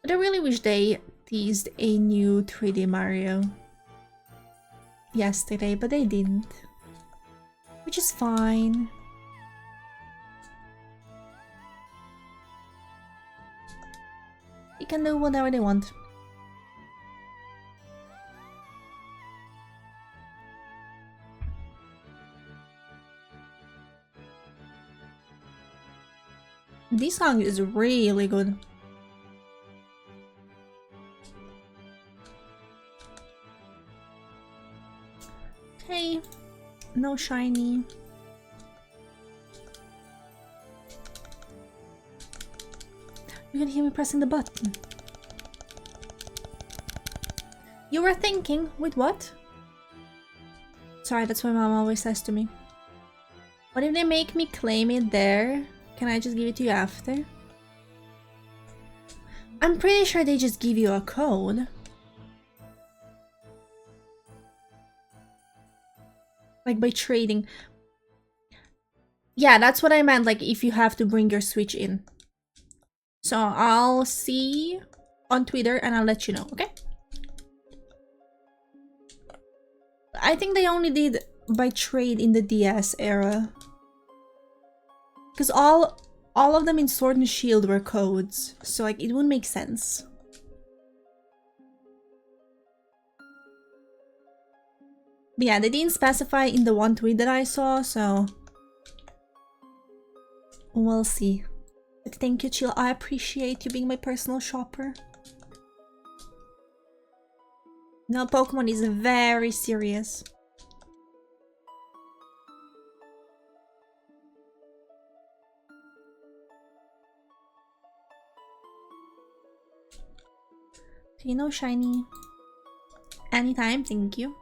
But I really wish they teased a new 3D Mario yesterday, but they didn't. Which is fine. They can do whatever they want. This song is really good. Okay, no shiny. You can hear me pressing the button. You were thinking, with what? Sorry, that's what mom always says to me. What if they make me claim it there? Can I just give it to you after? I'm pretty sure they just give you a code. Like by trading. Yeah, that's what I meant, like if you have to bring your Switch in. So I'll see on Twitter and I'll let you know, okay? I think they only did by trade in the DS era. Because all of them in Sword and Shield were codes, so like it wouldn't make sense. But yeah, they didn't specify in the one tweet that I saw, so we'll see. But thank you, Chill. I appreciate you being my personal shopper. No, Pokemon is very serious. Okay, no shiny. Anytime, thank you.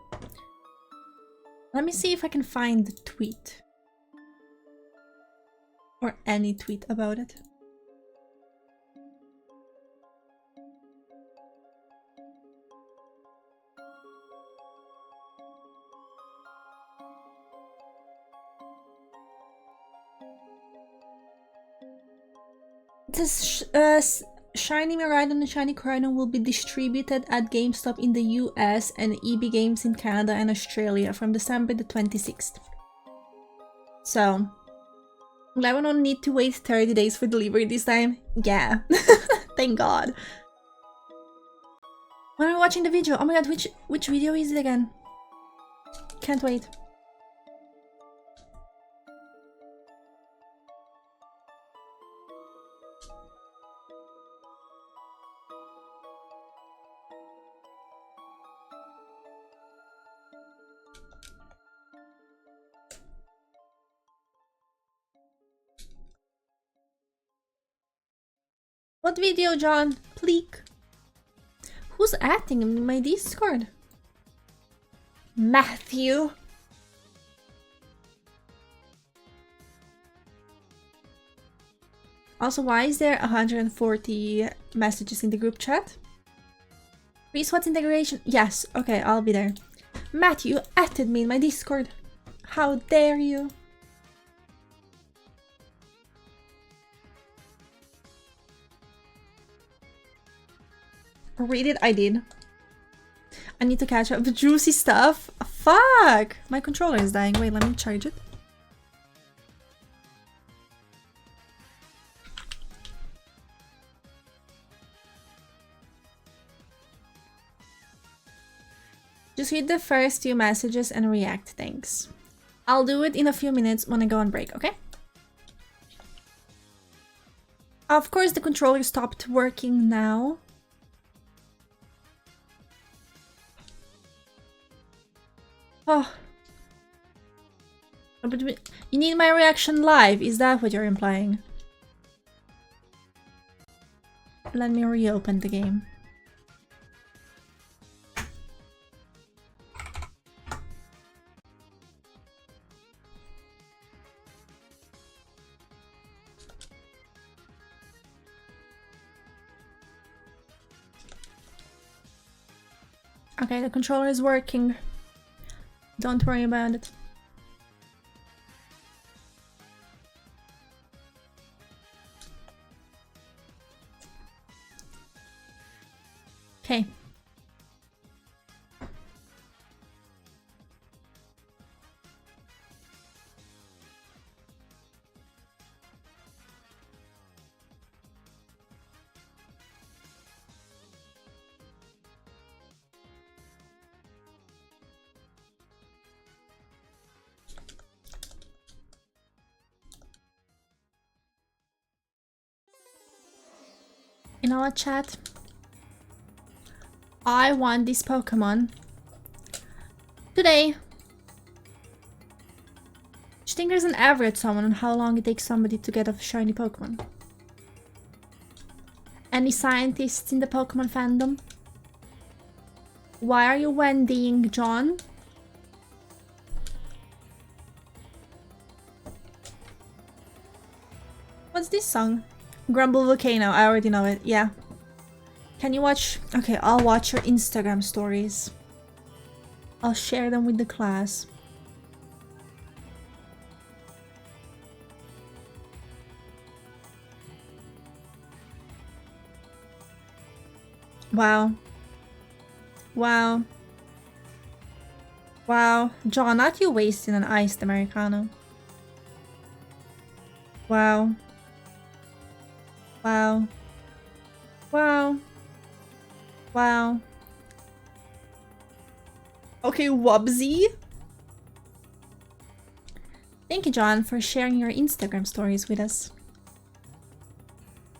Let me see if I can find the tweet. Or any tweet about it. This Shiny Miraidon and Shiny Crydon will be distributed at GameStop in the US and EB Games in Canada and Australia from December the 26th. So, glad we don't need to wait 30 days for delivery this time. Yeah. Thank God. When are we watching the video? Oh my god, which video is it again? Can't wait. What video, John? Pleek. Who's acting in my Discord? Matthew. Also, why is there 140 messages in the group chat? Reese, what's integration? Yes, okay, I'll be there. Matthew added me in my Discord. How dare you? Read it, I did. I need to catch up with juicy stuff. Fuck! My controller is dying. Wait, let me charge it. Just read the first few messages and react, thanks. I'll do it in a few minutes when I go on break, okay? Of course the controller stopped working now. Oh. But you need my reaction live, is that what you're implying? Let me reopen the game. Okay, the controller is working. Don't worry about it. Okay. You know what, chat? I want this Pokemon today. Do you think there's an average someone on how long it takes somebody to get a shiny Pokemon? Any scientists in the Pokemon fandom? Why are you Wendying, John? What's this song? Grumble Volcano, I already know it, yeah. Can you watch? Okay, I'll watch your Instagram stories. I'll share them with the class. Wow. Wow. Wow. John, not you wasting an iced Americano. Wow. Wow. Wow. Wow. Okay, Wubsy. Thank you, John, for sharing your Instagram stories with us.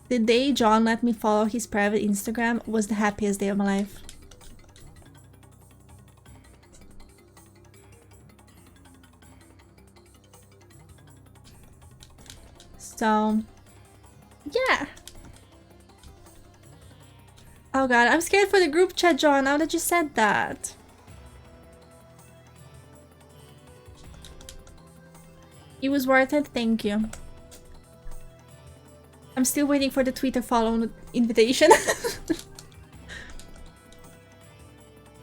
The day John let me follow his private Instagram was the happiest day of my life. So, yeah. Oh god, I'm scared for the group chat, John, now that you said that. It was worth it, thank you. I'm still waiting for the Twitter follow invitation.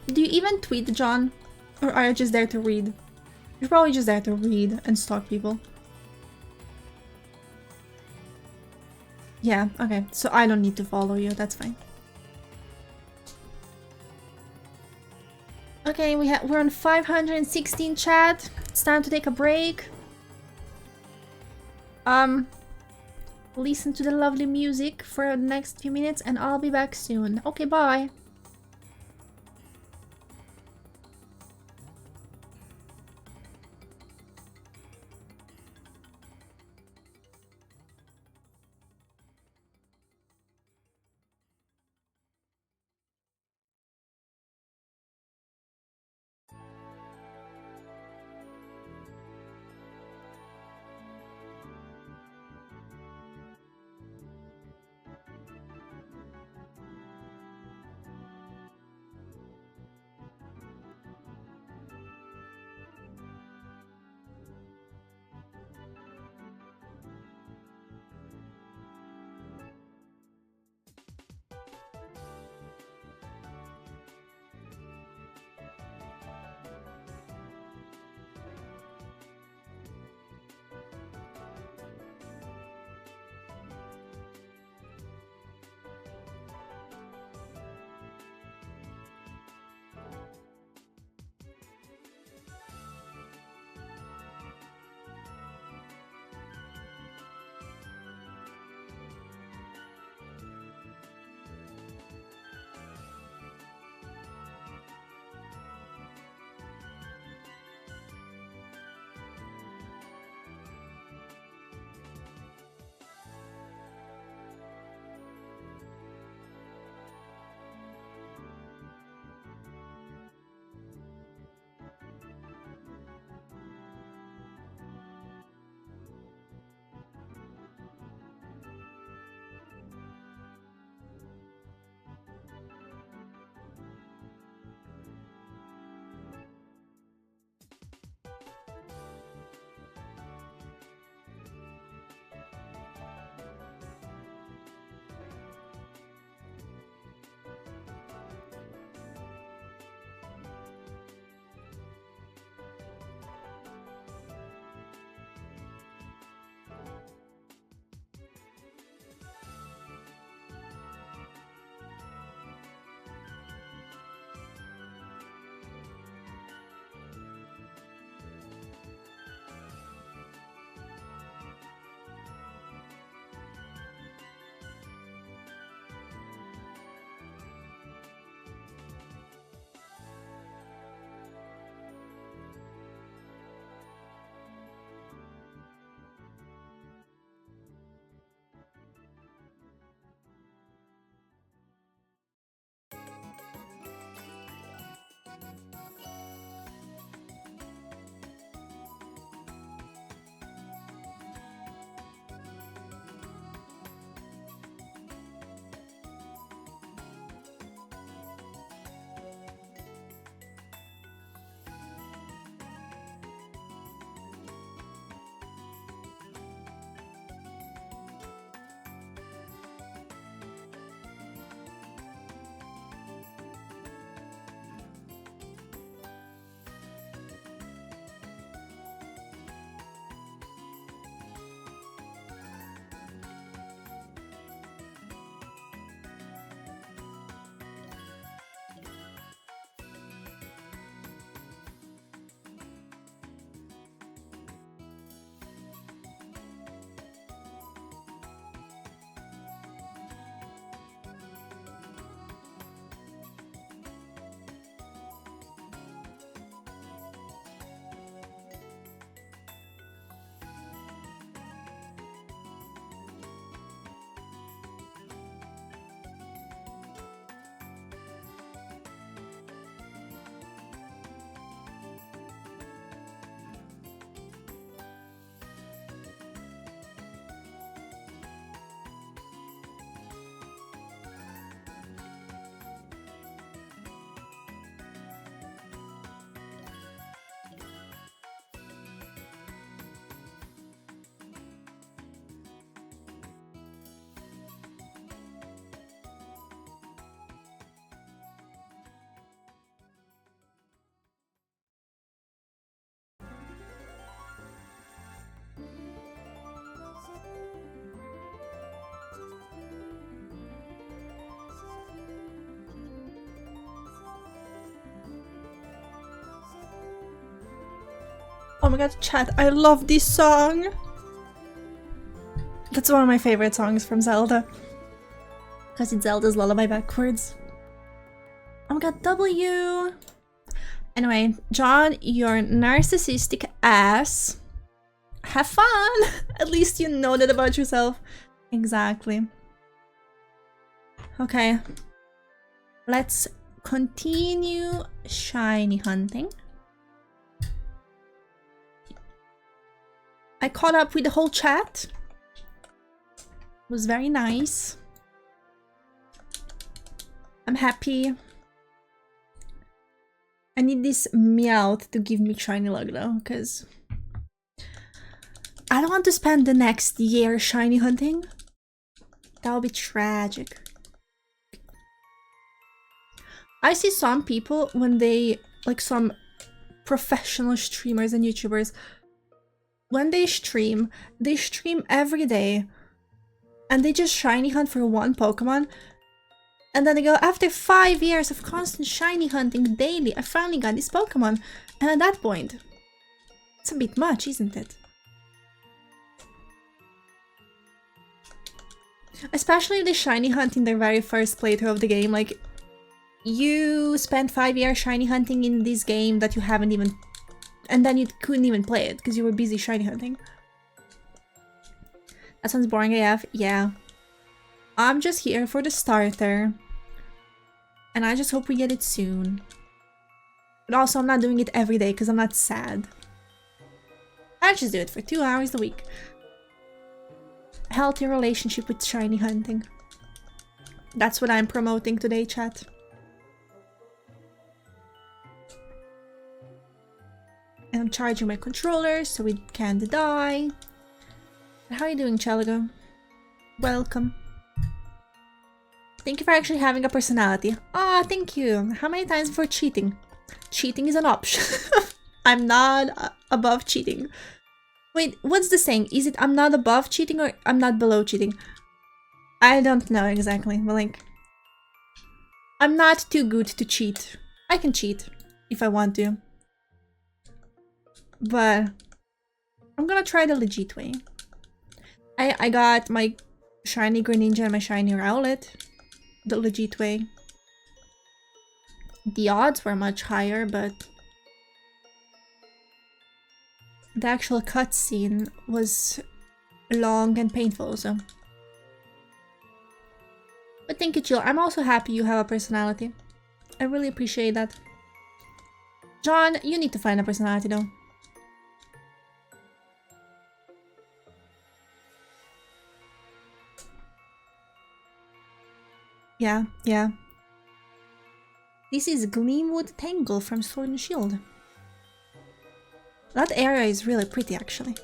Do you even tweet, John? Or are you just there to read? You're probably just there to read and stalk people. Yeah, okay, so I don't need to follow you, that's fine. Okay, we're on 516 chat. It's time to take a break. listen to the lovely music for the next few minutes and I'll be back soon. Okay, bye. Oh my god, chat, I love this song! That's one of my favorite songs from Zelda. Because it's Zelda's lullaby backwards. Oh my god, W! Anyway, John, you're narcissistic ass. Have fun! At least you know that about yourself. Exactly. Okay. Let's continue shiny hunting. I caught up with the whole chat. It was very nice. I'm happy. I need this Meowth to give me shiny luck though, because I don't want to spend the next year shiny hunting. That would be tragic. I see some people when they, like some professional streamers and YouTubers, when they stream every day and they just shiny hunt for one Pokemon. And then they go, after 5 years of constant shiny hunting daily, I finally got this Pokemon. And at that point, it's a bit much, isn't it? Especially if they shiny hunt in their very first playthrough of the game. Like, you spent 5 years shiny hunting in this game that you haven't even... And then you couldn't even play it because you were busy shiny hunting. That sounds boring AF. Yeah. I'm just here for the starter. And I just hope we get it soon. But also, I'm not doing it every day because I'm not sad. I just do it for 2 hours a week. A healthy relationship with shiny hunting. That's what I'm promoting today, chat. And I'm charging my controller so it can't die. How are you doing, Chalago? Welcome. Thank you for actually having a personality. Ah, thank you. How many times for cheating? Cheating is an option. I'm not above cheating. Wait, what's the saying? Is it I'm not above cheating or I'm not below cheating? I don't know exactly, but like... I'm not too good to cheat. I can cheat if I want to. But I'm gonna try the legit way. I got my shiny Greninja and my shiny Rowlet. The legit way. The odds were much higher, but the actual cutscene was long and painful, so. But thank you, Jill. I'm also happy you have a personality. I really appreciate that. John, you need to find a personality though. Yeah, yeah. This is Gleamwood Tangle from Sword and Shield. That area is really pretty, actually.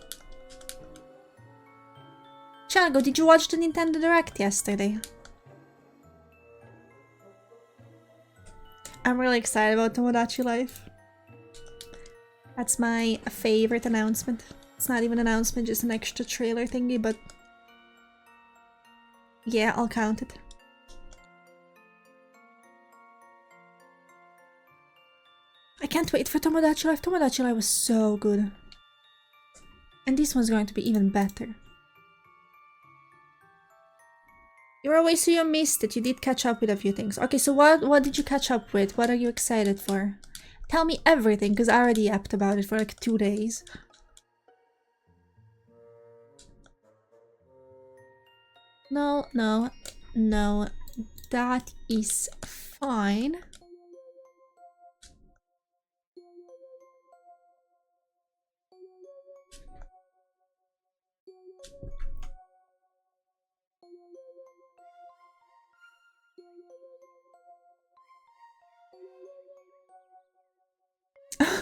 Chalago, did you watch the Nintendo Direct yesterday? I'm really excited about Tomodachi Life. That's my favorite announcement. It's not even an announcement, just an extra trailer thingy, but... yeah, I'll count it. I can't wait for Tomodachi Life. Tomodachi Life was so good. And this one's going to be even better. You're away, so you missed it. You did catch up with a few things. Okay, so what did you catch up with? What are you excited for? Tell me everything, because I already yapped about it for like 2 days. No, no, no. That is fine.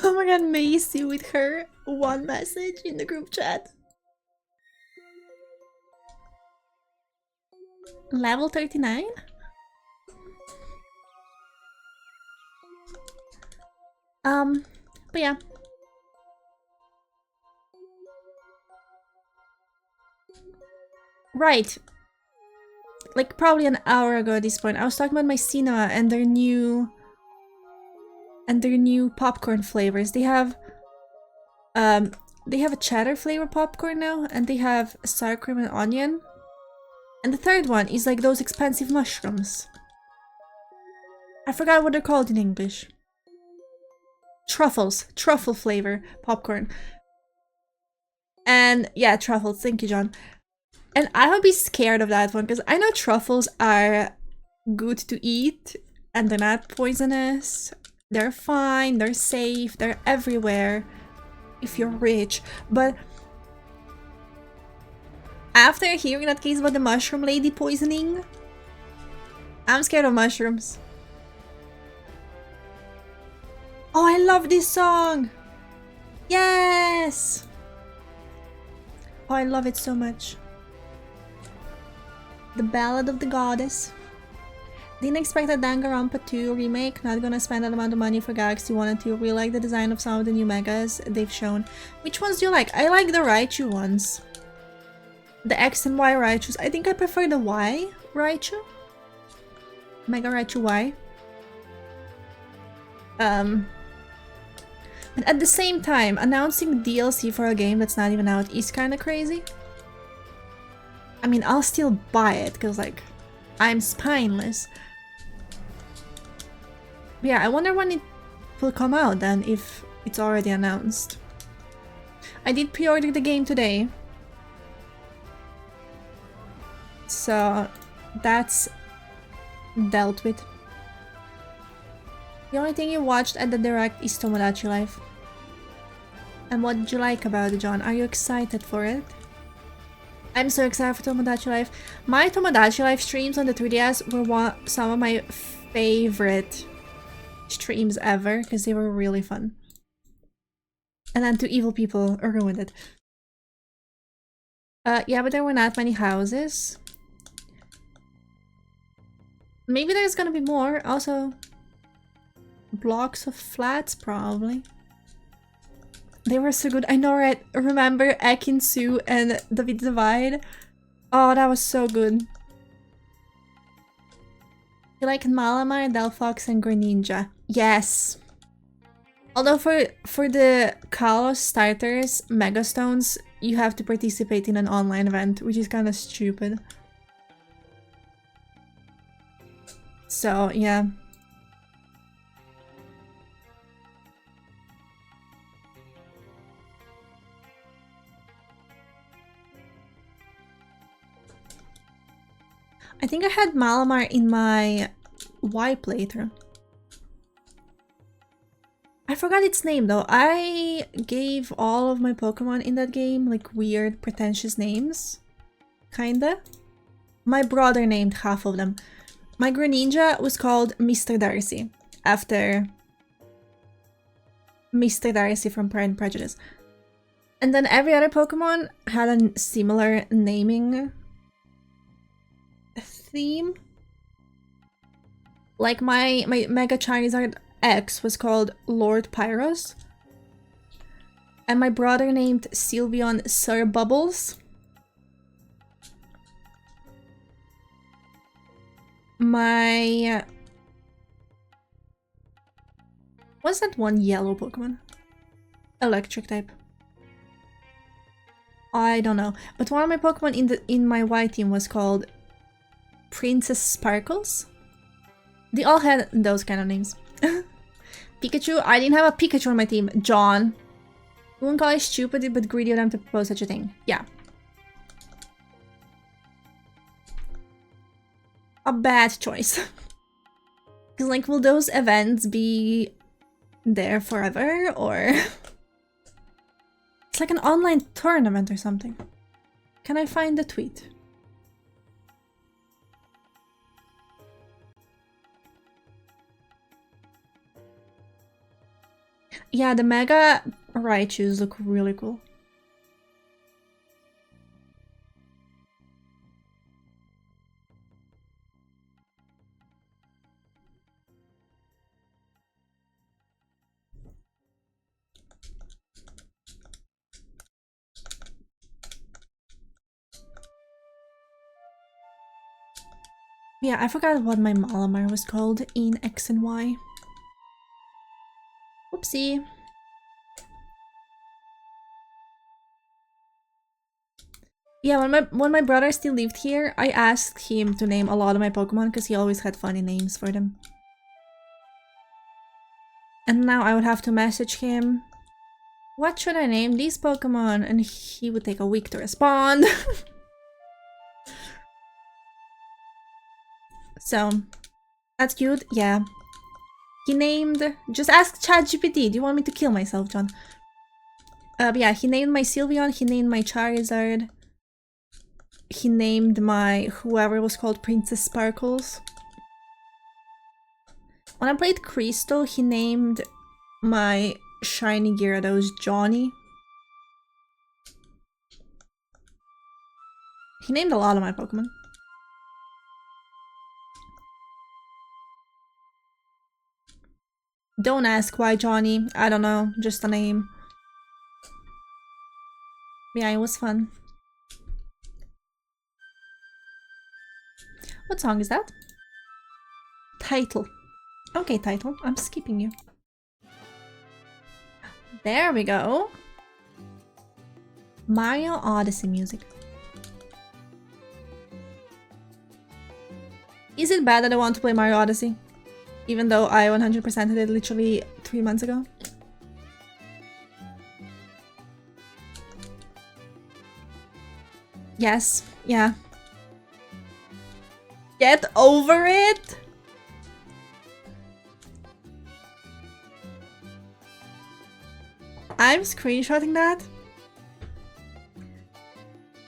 Oh my god, Macy with her one message in the group chat. Level 39? But yeah. Right. Like probably an hour ago at this point, I was talking about my cinema and their new popcorn flavors. They have they have a cheddar flavor popcorn now, and they have sour cream and onion. And the third one is like those expensive mushrooms. I forgot what they're called in English. Truffles. Truffle flavor popcorn. And yeah, truffles. Thank you, John. And I would be scared of that one because I know truffles are good to eat and they're not poisonous. They're fine, they're safe, they're everywhere if you're rich. But after hearing that case about the mushroom lady poisoning, I'm scared of mushrooms. Oh, I love this song! Yes! Oh, I love it so much. The Ballad of the Goddess. Didn't expect a Danganronpa 2 remake. Not gonna spend that amount of money for Galaxy 1 and 2. Really like the design of some of the new megas they've shown. Which ones do you like? I like the Raichu ones. The X and Y Raichus. I think I prefer the Y Raichu. Mega Raichu Y. But at the same time, announcing DLC for a game that's not even out is kind of crazy. I mean, I'll still buy it, because, like, I'm spineless. But yeah, I wonder when it will come out then, if it's already announced. I did pre-order the game today. So, that's dealt with. The only thing you watched at the Direct is Tomodachi Life. And what did you like about it, John? Are you excited for it? I'm so excited for Tomodachi Life. My Tomodachi Life streams on the 3DS were some of my favorite streams ever, because they were really fun. And then Two Evil People ruined it. Yeah, but there were not many houses. Maybe there's gonna be more. Also, blocks of flats, probably. They were so good. I know, right? Remember Ekin-Su and David Divide? Oh, that was so good. You like Malamar, Delphox, and Greninja? Yes. Although for the Kalos starters, Megastones, you have to participate in an online event, which is kind of stupid. So, yeah. I think I had Malamar in my Y playthrough. I forgot its name though. I gave all of my Pokemon in that game like weird, pretentious names. Kinda. My brother named half of them. My Greninja was called Mr. Darcy, after Mr. Darcy from Pride and Prejudice. And then every other Pokemon had a similar naming theme. Like my Mega Charizard X was called Lord Pyros. And my brother named Sylveon Sir Bubbles. My... What's that one yellow Pokemon? Electric type. I don't know. But one of my Pokemon in my Y team was called Princess Sparkles. They all had those kind of names. Pikachu? I didn't have a Pikachu on my team. John. You wouldn't call it stupid but greedy of them to propose such a thing. Yeah. A bad choice. Because, like, will those events be there forever, or... It's like an online tournament or something. Can I find the tweet? Yeah, the Mega Raichus look really cool. Yeah, I forgot what my Malamar was called in X and Y. Whoopsie. Yeah, when my brother still lived here, I asked him to name a lot of my Pokemon because he always had funny names for them. And now I would have to message him. What should I name these Pokemon? And he would take a week to respond. So, that's cute, yeah. He named... Just ask ChatGPT. Do you want me to kill myself, John? But yeah, he named my Sylveon, he named my Charizard. He named my... whoever was called Princess Sparkles. When I played Crystal, he named my shiny Gyarados Johnny. He named a lot of my Pokemon. Don't ask why Johnny. I don't know. Just a name. Yeah, it was fun. What song is that? Title. Okay, Title. I'm skipping you. There we go. Mario Odyssey music. Is it bad that I want to play Mario Odyssey? Even though I 100%ed it literally 3 months ago? Yes, yeah. Get over it! I'm screenshotting that.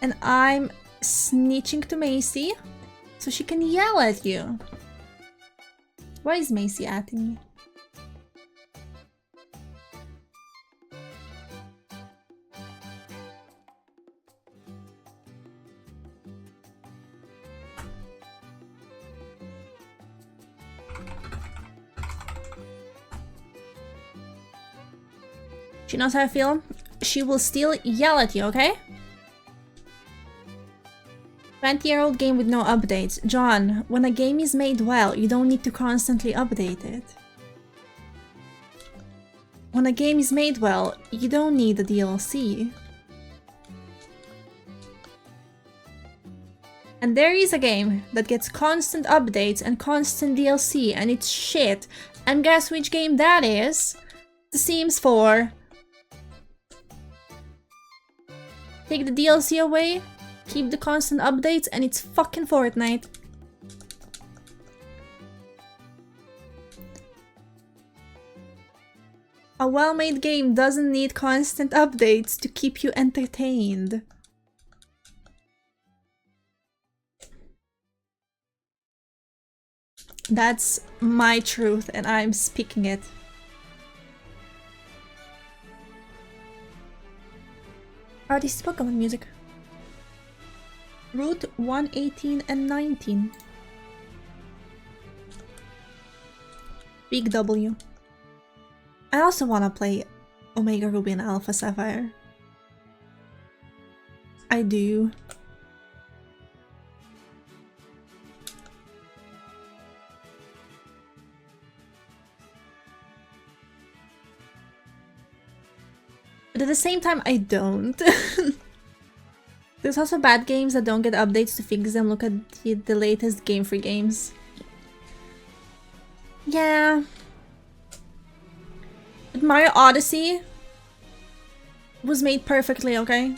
And I'm snitching to Macy so she can yell at you. Why is Macy atting me? She knows how I feel. She will still yell at you, okay? 20-year-old game with no updates. John, when a game is made well, you don't need to constantly update it. When a game is made well, you don't need a DLC. And there is a game that gets constant updates and constant DLC and it's shit. And guess which game that is? The Sims 4. Take the DLC away, keep the constant updates, and it's fucking Fortnite. A well-made game doesn't need constant updates to keep you entertained. That's my truth, and I'm speaking it. Oh, this is Pokemon music. Route 118 and 19. Big W. I also wanna play Omega Ruby and Alpha Sapphire. I do. But at the same time, I don't. There's also bad games that don't get updates to fix them. Look at the latest Game Freak games. Yeah. But Mario Odyssey was made perfectly, okay?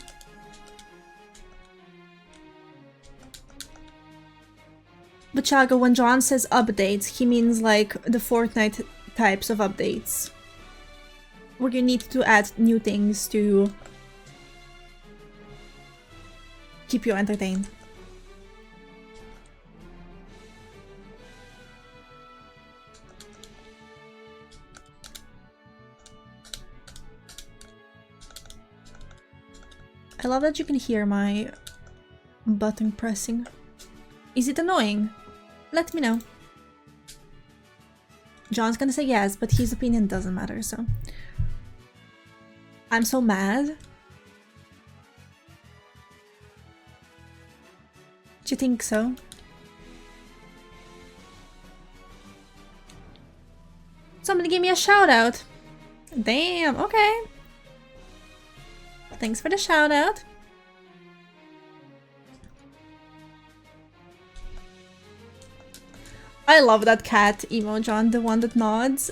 But Chago, when John says updates, he means like the Fortnite types of updates. Where you need to add new things to keep you entertained. I love that you can hear my button pressing. Is it annoying? Let me know. John's gonna say yes, but his opinion doesn't matter, so... I'm so mad. Do you think so? Somebody give me a shout out. Damn, okay. Thanks for the shout out. I love that cat emoji, the one that nods.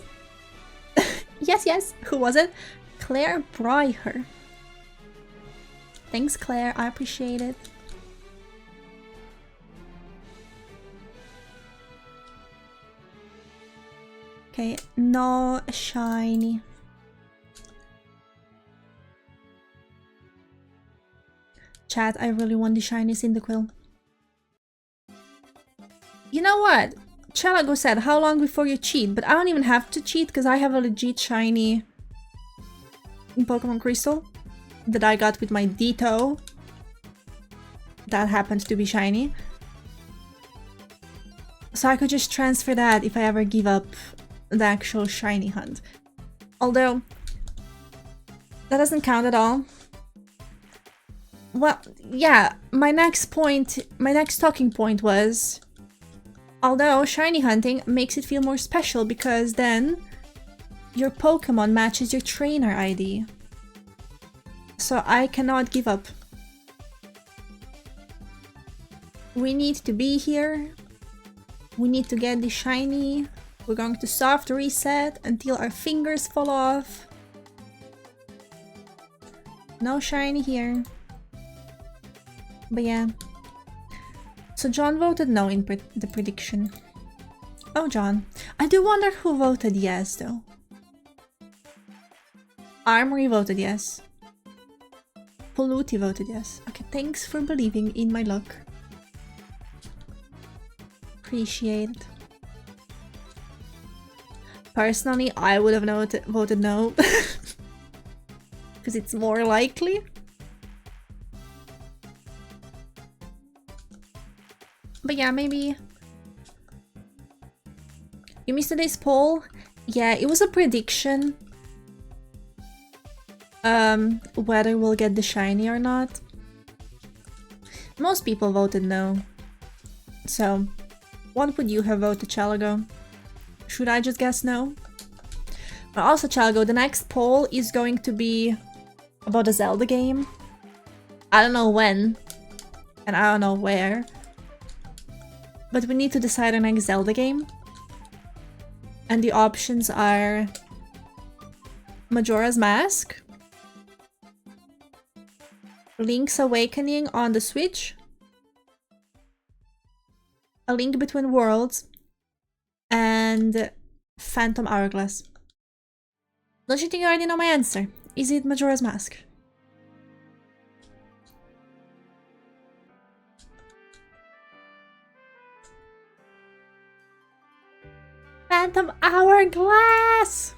Yes, yes. Who was it? Claire Bryher. Thanks, Claire. I appreciate it. Okay, no shiny. Chat, I really want the shiny cyndaquil. You know what? Chalago said, how long before you cheat? But I don't even have to cheat because I have a legit shiny Pokemon Crystal that I got with my Ditto. That happened to be shiny. So I could just transfer that if I ever give up the actual shiny hunt. Although, that doesn't count at all. Well, yeah, my next talking point was, although shiny hunting makes it feel more special because then your Pokemon matches your trainer ID. So I cannot give up. We need to be here. We need to get the shiny. We're going to soft reset until our fingers fall off. No shiny here. But yeah. So John voted no in the prediction. Oh, John. I do wonder who voted yes, though. Armory voted yes. Polluti voted yes. Okay, thanks for believing in my luck. Appreciate it. Personally, I would have voted no. Because it's more likely. But yeah, maybe... You missed today's poll? Yeah, it was a prediction. Whether we'll get the shiny or not. Most people voted no. So, what would you have voted, Chalago? Should I just guess no? But also, Chalago, the next poll is going to be about a Zelda game. I don't know when, and I don't know where. But we need to decide our next Zelda game. And the options are Majora's Mask, Link's Awakening on the Switch, A Link Between Worlds, and Phantom Hourglass. Don't you think you already know my answer? Is it Majora's Mask? Phantom Hourglass!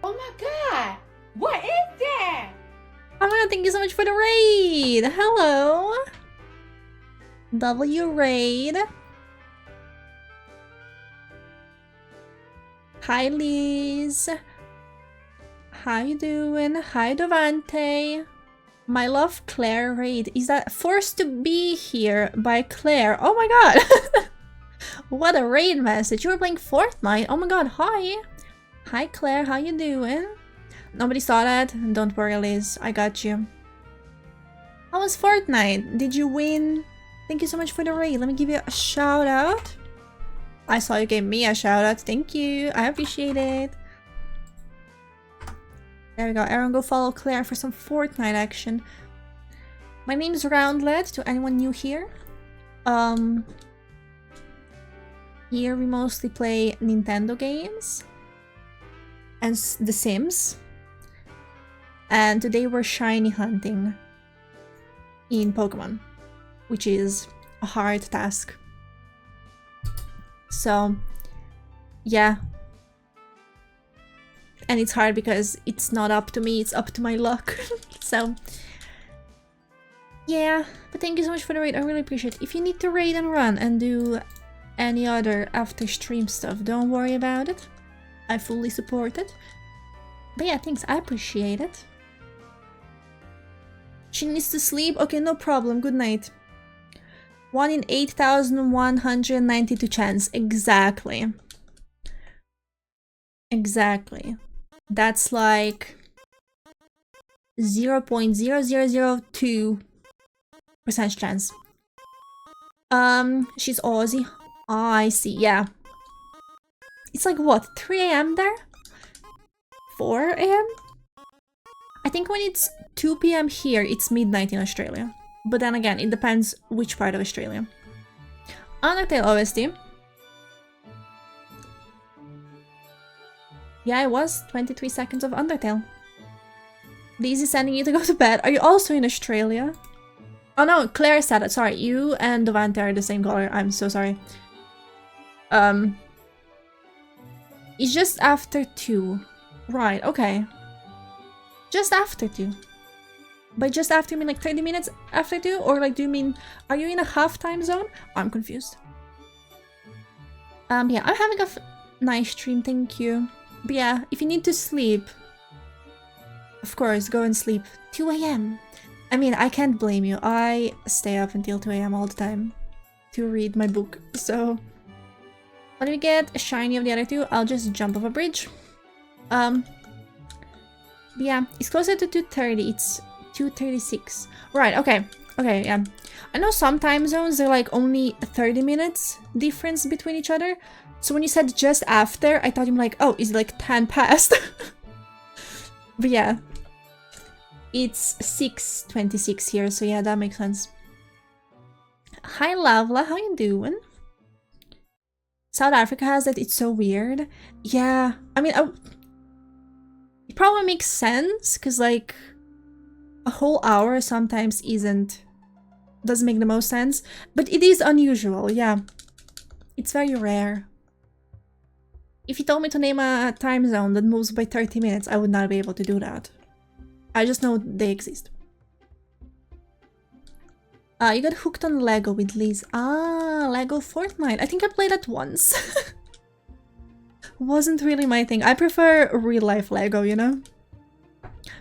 Oh my god! What is that? Oh my god, thank you so much for the raid! Hello! W raid. Hi Liz. How you doing? Hi Devante. My love Claire raid. Is that Forced to Be Here by Claire? Oh my god! What a raid message. You were playing Fortnite. Oh my god, hi. Hi Claire, how you doing? Nobody saw that? Don't worry Liz, I got you. How was Fortnite? Did you win? Thank you so much for the raid. Let me give you a shout out. I saw you gave me a shout out. Thank you. I appreciate it. There we go. Everyone go follow Claire for some Fortnite action. My name is Roundlet, to anyone new here. Here we mostly play Nintendo games and The Sims. And today we're shiny hunting in Pokemon, which is a hard task. So, yeah. And it's hard because it's not up to me, it's up to my luck. So, yeah. But thank you so much for the raid, I really appreciate it. If you need to raid and run and do any other after stream stuff, don't worry about it. I fully support it. But yeah, thanks, I appreciate it. She needs to sleep? Okay, no problem, good night. 1 in 8,192 chance. Exactly. Exactly. That's like 0.0002% chance. She's Aussie. Oh, I see, yeah. It's like what, 3 a.m. there? 4 a.m.? I think when it's 2 p.m. here, it's midnight in Australia. But then again, it depends which part of Australia. Undertale OST. Yeah, it was 23 seconds of Undertale. Liz is sending you to go to bed. Are you also in Australia? Oh no, Claire said it. Sorry, you and Devante are the same color. I'm so sorry. It's just after 2. Right, okay. Just after 2. By just after, you mean like 30 minutes after 2? Or like, do you mean, are you in a half time zone? I'm confused. Yeah, I'm having a nice stream, thank you. But yeah, if you need to sleep, of course, go and sleep. 2 a.m. I mean, I can't blame you. I stay up until 2 a.m. all the time to read my book, so... When we get a shiny of the other 2, I'll just jump off a bridge. Yeah, it's closer to 2:30. It's 2:36. Right, okay. Okay, yeah. I know some time zones, they're like only 30 minutes difference between each other. So when you said just after, I thought you were like, oh, is it like 10 past? But yeah. It's 6:26 here, so yeah, that makes sense. Hi, Lavla, how you doing? South Africa has that, it's so weird. Yeah, I mean, it probably makes sense, because like, a whole hour sometimes doesn't make the most sense, but it is unusual, yeah. It's very rare. If you told me to name a time zone that moves by 30 minutes, I would not be able to do that. I just know they exist. You got hooked on Lego with Liz. Ah, Lego Fortnite. I think I played it once. Wasn't really my thing. I prefer real-life Lego, you know?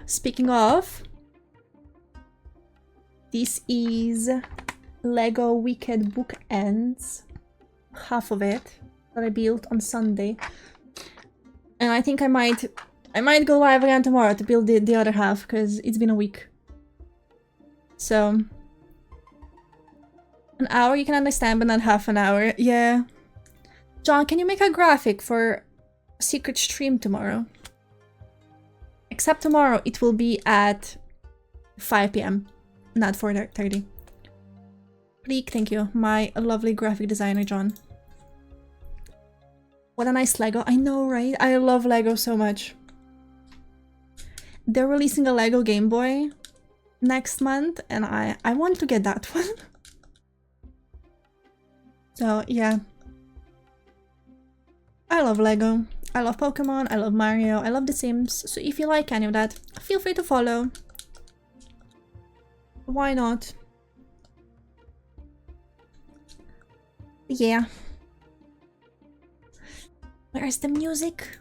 Speaking of... This is Lego Wicked Bookends. Half of it that I built on Sunday. And I think I might go live again tomorrow to build the other half, because it's been a week. So... An hour you can understand, but not half an hour. Yeah. John, can you make a graphic for a secret stream tomorrow? Except tomorrow it will be at 5 p.m. Not 4:30. Please, thank you. My lovely graphic designer, John. What a nice Lego. I know, right? I love Lego so much. They're releasing a Lego Game Boy next month, and I want to get that one. So, yeah. I love Lego. I love Pokemon. I love Mario. I love The Sims. So if you like any of that, feel free to follow. Why not? Yeah. Where's the music?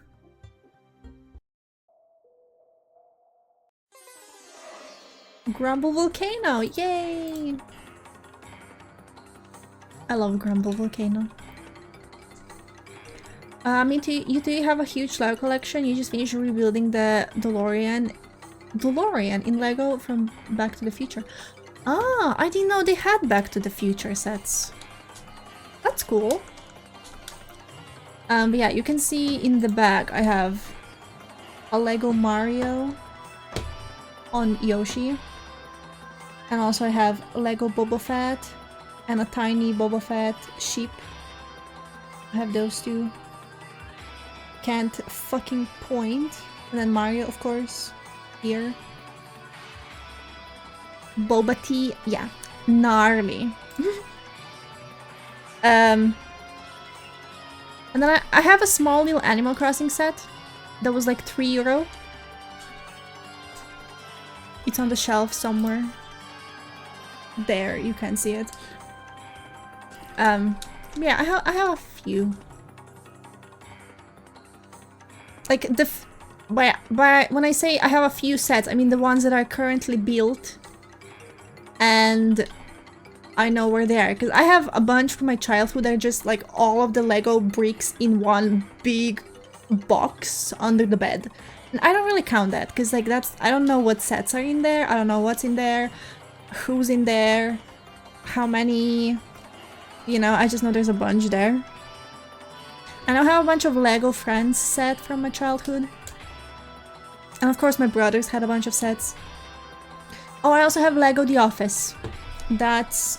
Grumble Volcano! Yay! I love Grumble Volcano. Me too. You do have a huge Lego collection. You just finished rebuilding the DeLorean in Lego from Back to the Future. Ah, I didn't know they had Back to the Future sets. That's cool. But yeah, you can see in the back I have a Lego Mario on Yoshi. And also I have Lego Boba Fett and a tiny Boba Fett sheep. I have those two. Can't fucking point. And then Mario, of course, here. Boba tea, yeah, gnarly. And then I have a small little Animal Crossing set that was like €3. It's on the shelf somewhere. There, you can see it. Yeah, I have a few. Like when I say I have a few sets, I mean the ones that are currently built, and I know where they are, because I have a bunch from my childhood that are just like all of the Lego bricks in one big box under the bed. And I don't really count that, because like I don't know what sets are in there, I don't know what's in there, who's in there, how many You know, I just know there's a bunch there. And I have a bunch of Lego Friends set from my childhood. And of course my brothers had a bunch of sets. Oh, I also have Lego The Office. That's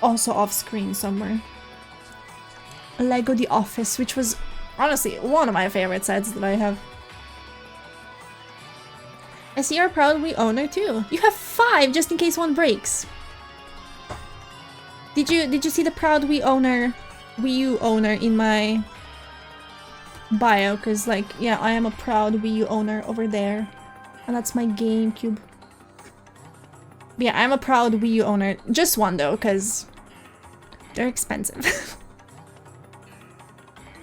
also off screen somewhere. Lego The Office, which was honestly one of my favorite sets that I have. I see you're a proud Wii owner too. You have 5 just in case one breaks. Did you see the proud Wii U owner in my bio? Cause like, yeah, I am a proud Wii U owner over there. And that's my GameCube. But yeah, I'm a proud Wii U owner. Just one though, cause they're expensive.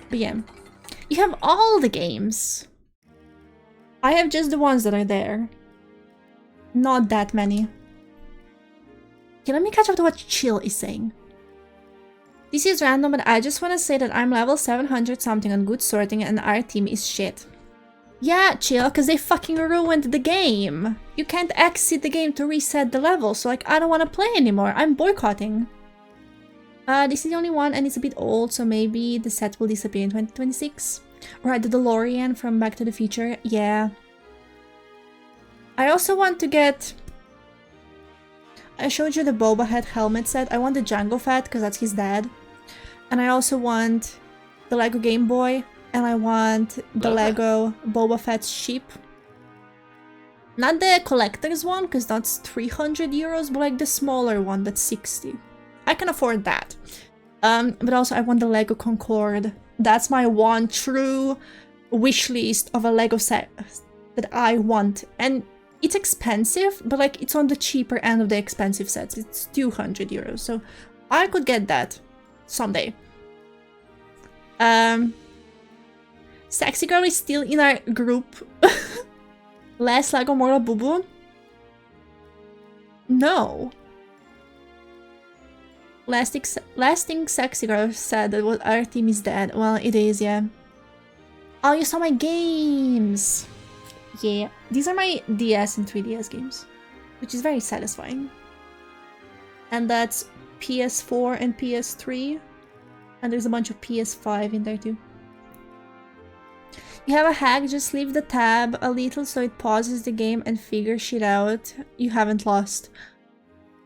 But yeah, you have all the games. I have just the ones that are there. Not that many. Okay, let me catch up to what Chill is saying. This is random, but I just want to say that I'm level 700 something on good sorting and our team is shit. Yeah, Chill, because they fucking ruined the game. You can't exit the game to reset the level, so like, I don't want to play anymore. I'm boycotting. This is the only one and it's a bit old, so maybe the set will disappear in 2026. Right, the DeLorean from Back to the Future, yeah. I also want to get... I showed you the Boba Fett helmet set. I want the Jango Fett because that's his dad. And I also want the Lego Game Boy. And I want the Lego Boba Fett ship. Not the collector's one because that's 300 euros, but like the smaller one that's 60. I can afford that. But also I want the Lego Concorde. That's my one true wish list of a Lego set that I want. And it's expensive, but like it's on the cheaper end of the expensive sets. It's 200 euros, so I could get that someday. Sexy Girl is still in our group. Less Lego Mortal Boo Boo? No. Lasting Sexy Girl said that our team is dead. Well, it is, yeah. Oh, you saw my games! Yeah, these are my DS and 3DS games, which is very satisfying. And that's PS4 and PS3, and there's a bunch of PS5 in there too. You have a hack, just leave the tab a little so it pauses the game and figures shit out. You haven't lost.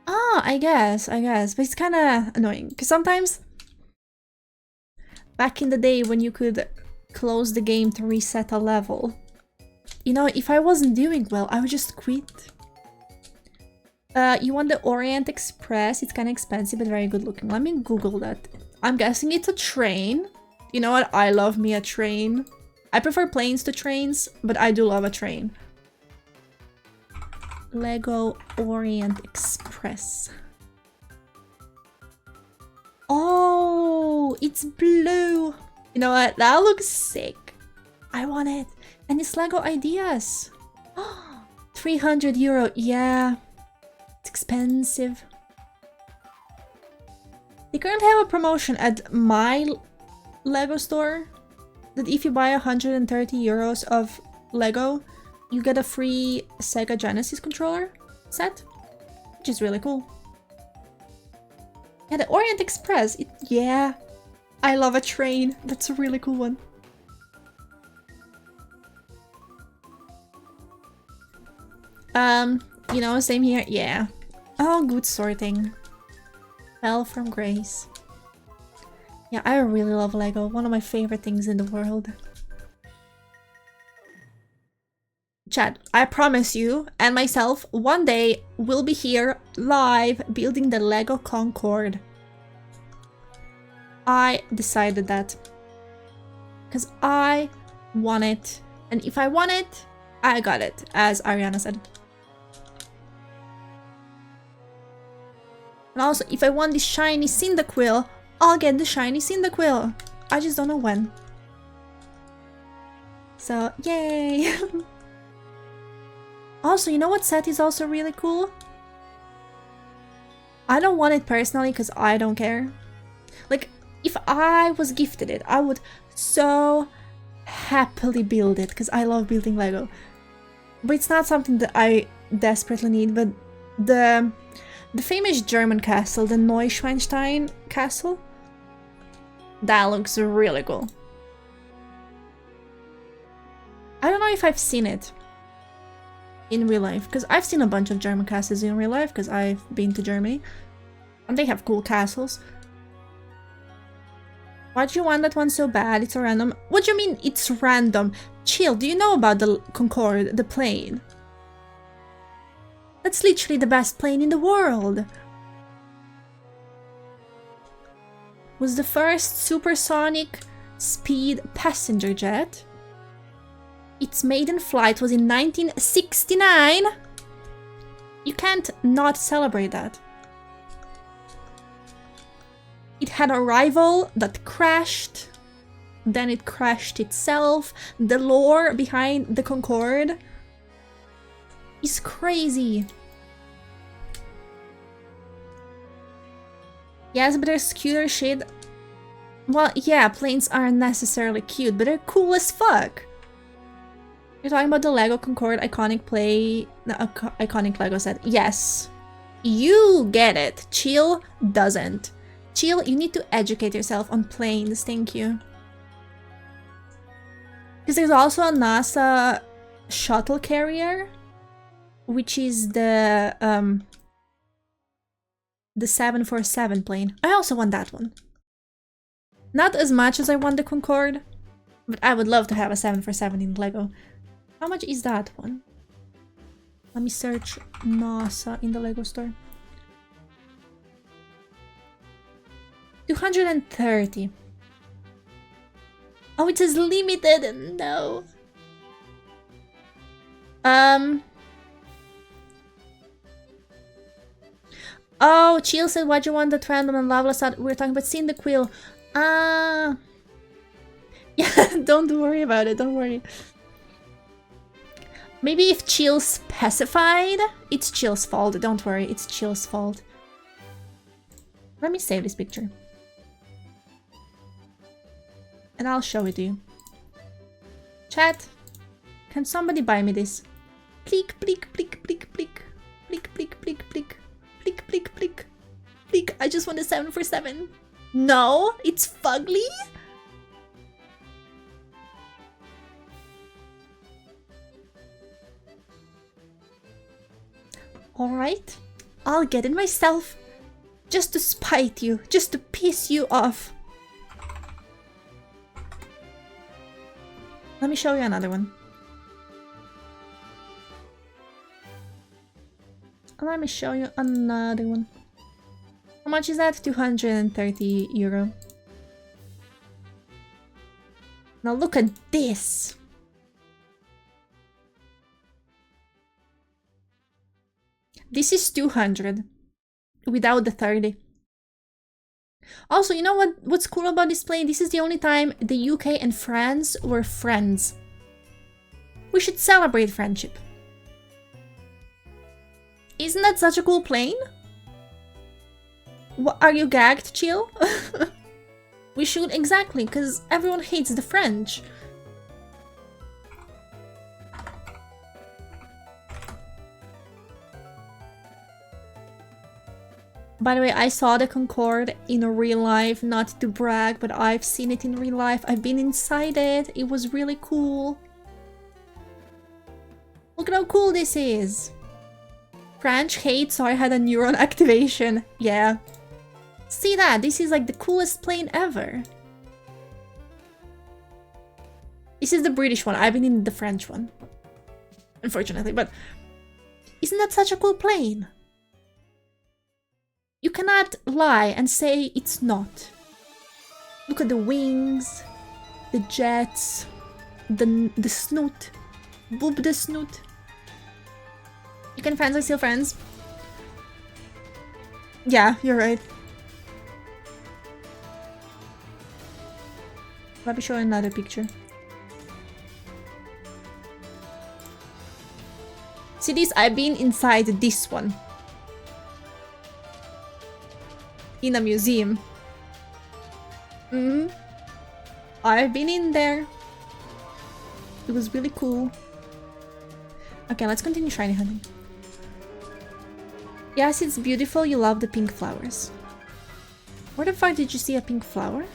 Ah, I guess, but it's kind of annoying, because sometimes, back in the day when you could close the game to reset a level, you know, if I wasn't doing well, I would just quit. You want the Orient Express? It's kind of expensive, but very good looking. Let me Google that. I'm guessing it's a train. You know what? I love me a train. I prefer planes to trains, but I do love a train. Lego Orient Express. Oh, it's blue. You know what? That looks sick. I want it. And it's Lego Ideas. 300 euro. Yeah. It's expensive. They currently have a promotion at my Lego store that if you buy 130 euros of Lego, you get a free Sega Genesis controller set, which is really cool. Yeah, the Orient Express. Yeah. I love a train. That's a really cool one. You know, same here. Yeah. Oh, good sorting. Fell from grace. Yeah, I really love Lego. One of my favorite things in the world. Chad, I promise you and myself, one day we'll be here live building the Lego Concorde. I decided that. Because I want it. And if I want it, I got it, as Ariana said. And also, if I want the shiny Cyndaquil, I'll get the shiny Cyndaquil. I just don't know when. So, yay! Also, you know what set is also really cool? I don't want it personally because I don't care. Like, if I was gifted it, I would so happily build it because I love building Lego. But it's not something that I desperately need, but the The famous German castle, the Neuschwanstein castle. That looks really cool. I don't know if I've seen it in real life, because I've seen a bunch of German castles in real life, because I've been to Germany. And they have cool castles. Why do you want that one so bad? It's a random... What do you mean it's random? Chill, do you know about the Concorde, the plane? That's literally the best plane in the world. Was the first supersonic speed passenger jet. Its maiden flight was in 1969. You can't not celebrate that. It had a rival that crashed. Then it crashed itself. The lore behind the Concorde is crazy. Yes, but there's cuter shit. Well, yeah, planes aren't necessarily cute, but they're cool as fuck. You're talking about the Lego Concorde iconic play... No, iconic Lego set. Yes. You get it. Chill doesn't. Chill, you need to educate yourself on planes, thank you. Because there's also a NASA shuttle carrier, which is the 747 plane. I also want that one. Not as much as I want the Concorde, but I would love to have a 747 in Lego. How much is that one? Let me search NASA in the Lego store. 230. Oh, it says limited. No. Oh, Chill said, why'd you want that random and Lavla said we're talking about cyndaquil. Yeah, don't worry about it, don't worry. Maybe if Chill specified, it's Chill's fault. Don't worry, it's Chill's fault. Let me save this picture. And I'll show it to you. Chat, can somebody buy me this? Pleek, pleek, pleek, pleek, pleek. Pleek, pleek, pleek, pleek. Pleek, pleek, pleek. Pleek, I just want a 747. No, it's fugly. Alright, I'll get it myself. Just to spite you, just to piss you off. Let me show you another one. Let me show you another one. How much is that? 230 euro. Now look at this. This is 200 without the 30. Also, you know what's cool about this plane? This is the only time the UK and France were friends. We should celebrate friendship. Isn't that such a cool plane? What, are you gagged, Chill? We should, exactly, because everyone hates the French. By the way, I saw the Concorde in real life, not to brag, but I've seen it in real life. I've been inside it. It was really cool. Look at how cool this is. French hate, so I had a neuron activation. Yeah. See that? This is like the coolest plane ever. This is the British one. I've been in the French one. Unfortunately, but isn't that such a cool plane? You cannot lie and say it's not. Look at the wings, the jets, the snoot. Boob the snoot. You can friends are still friends. Yeah, you're right. Let me show you another picture. See this? I've been inside this one. In a museum. I've been in there. It was really cool. Okay, let's continue shiny hunting. Yes, it's beautiful. You love the pink flowers. Where the fuck did you see a pink flower?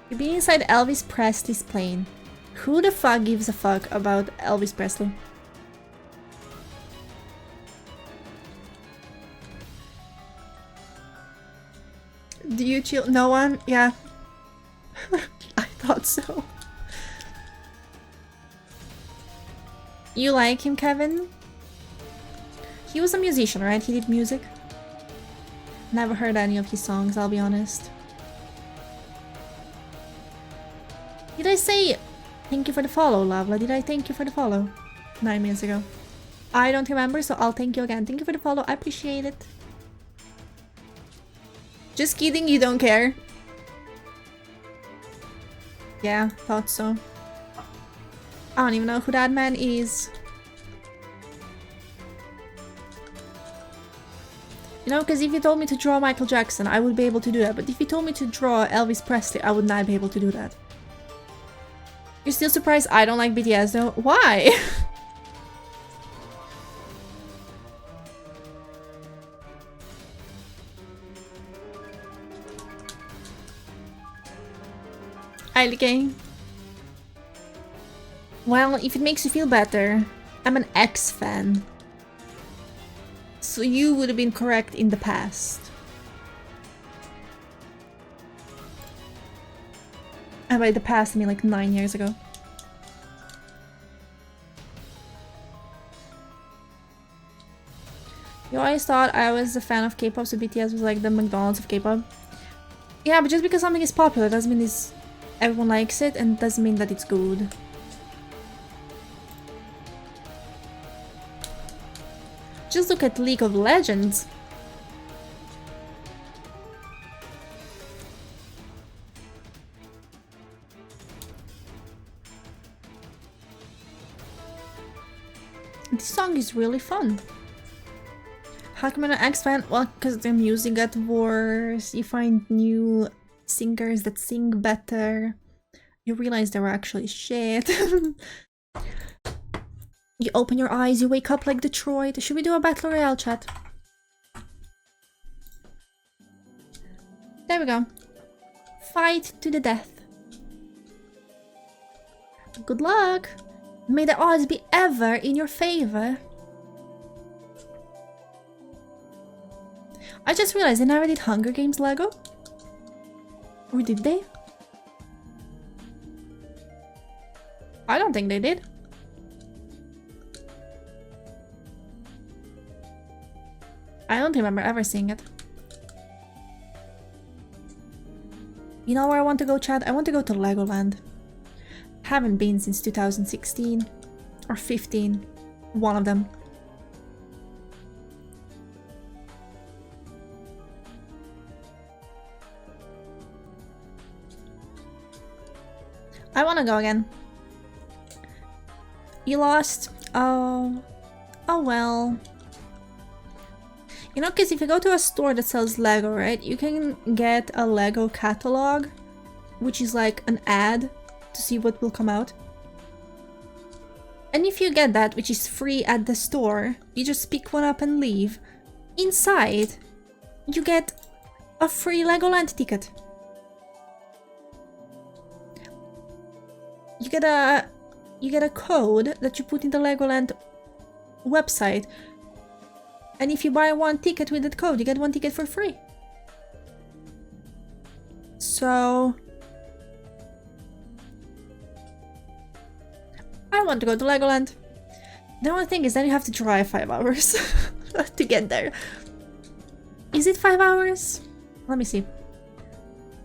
You're being inside Elvis Presley's plane. Who the fuck gives a fuck about Elvis Presley? Do you chill? No one? Yeah. I thought so. You like him, Kevin? He was a musician, right? He did music. Never heard any of his songs, I'll be honest. Did I say thank you for the follow, Lavla? Did I thank you for the follow? 9 minutes ago. I don't remember, so I'll thank you again. Thank you for the follow, I appreciate it. Just kidding, you don't care. Yeah, thought so. I don't even know who that man is. You know, because if you told me to draw Michael Jackson, I would be able to do that. But if you told me to draw Elvis Presley, I would not be able to do that. You're still surprised I don't like BTS though? Why? Okay. Well, if it makes you feel better, I'm an X fan. So you would have been correct in the past. And by the past, I mean like 9 years ago. You always thought I was a fan of K-pop, so BTS was like the McDonald's of K-pop. Yeah, but just because something is popular doesn't mean everyone likes it, and doesn't mean that it's good. Just look at League of Legends. This song is really fun. How come I'm an X fan? Well, because the music got worse. You find new singers that sing better. You realize they were actually shit. You open your eyes, you wake up like Detroit. Should we do a Battle Royale, chat? There we go. Fight to the death. Good luck! May the odds be ever in your favor. I just realized they never did Hunger Games Lego. Or did they? I don't think they did. I don't remember ever seeing it. You know where I want to go, Chad? I want to go to Legoland. Haven't been since 2016 or 15. One of them. I want to go again. You lost? Oh. Oh well. You know, because if you go to a store that sells Lego, right, you can get a Lego catalog, which is like an ad to see what will come out. And if you get that, which is free at the store, you just pick one up and leave. Inside, you get a free Legoland ticket. You get a code that you put in the Legoland website. And if you buy one ticket with that code, you get one ticket for free. So I want to go to Legoland. The only thing is then you have to drive 5 hours to get there. Is it 5 hours? Let me see.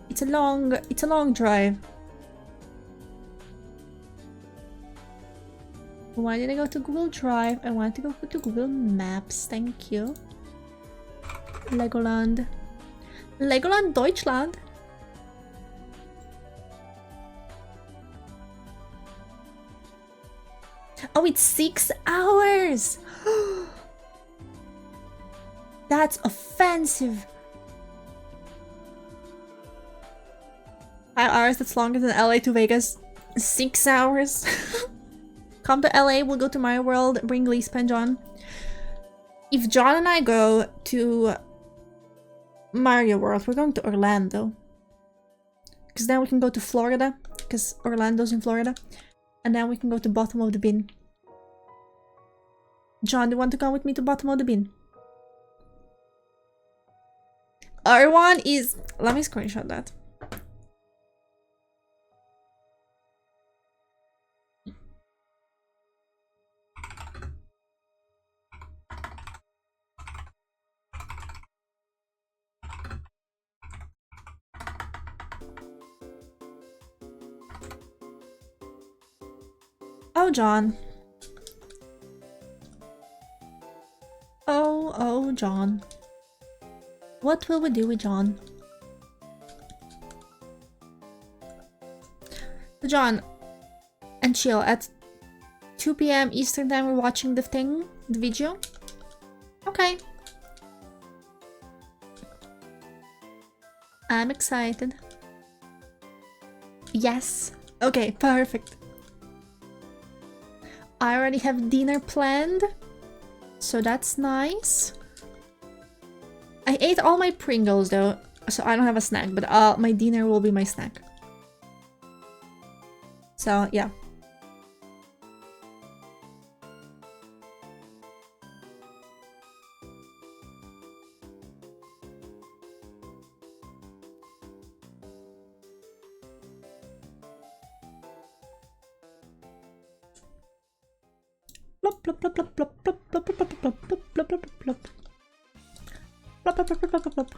It's a long drive. Why did I go to Google Drive? I want to go to Google Maps, thank you. Legoland. Legoland Deutschland. Oh, it's 6 hours! That's offensive. 5 hours, that's longer than LA to Vegas. 6 hours. Come to LA, we'll go to Mario World, bring Lispa and John. If John and I go to Mario World, we're going to Orlando. Because then we can go to Florida, because Orlando's in Florida. And then we can go to Bottom of the Bin. John, do you want to come with me to Bottom of the Bin? R1 is... Let me screenshot that. Oh, John. Oh, John. What will we do with John? So John and Chill, at 2 PM Eastern time we're watching the video. Okay. I'm excited. Yes. Okay, perfect. I already have dinner planned, so that's nice. I ate all my Pringles though, so I don't have a snack, but my dinner will be my snack. So, yeah. Plop, plop, plop, plop, plop, plop, plop, plop, plop, plop, plop, plop, plop, plop. Plop, plop, plop, plop, plop, plop.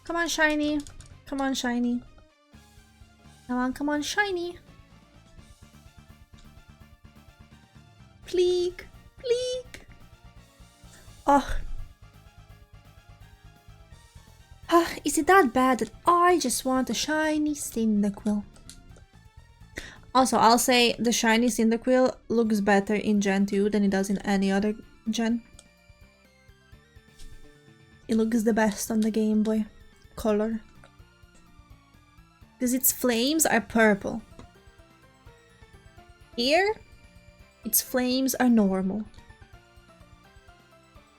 Come on, Shiny. Come on, Shiny. Come on, Shiny. Pleek, pleek. Oh. Is it that bad that I just want a shiny Cyndaquil? Also, I'll say the shiny Cyndaquil looks better in Gen 2 than it does in any other gen. It looks the best on the Game Boy Color. Because its flames are purple. Here, its flames are normal.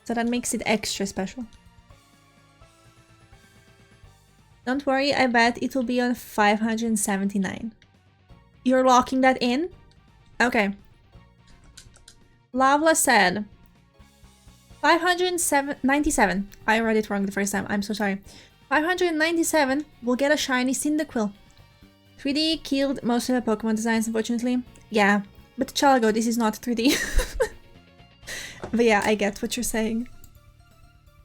So that makes it extra special. Don't worry, I bet it will be on 579. You're locking that in? Okay. Lavla said 597. I read it wrong the first time. I'm so sorry. 597 will get a shiny Cyndaquil. 3D killed most of the Pokemon designs, unfortunately. Yeah, but Chalago, this is not 3D. But yeah, I get what you're saying.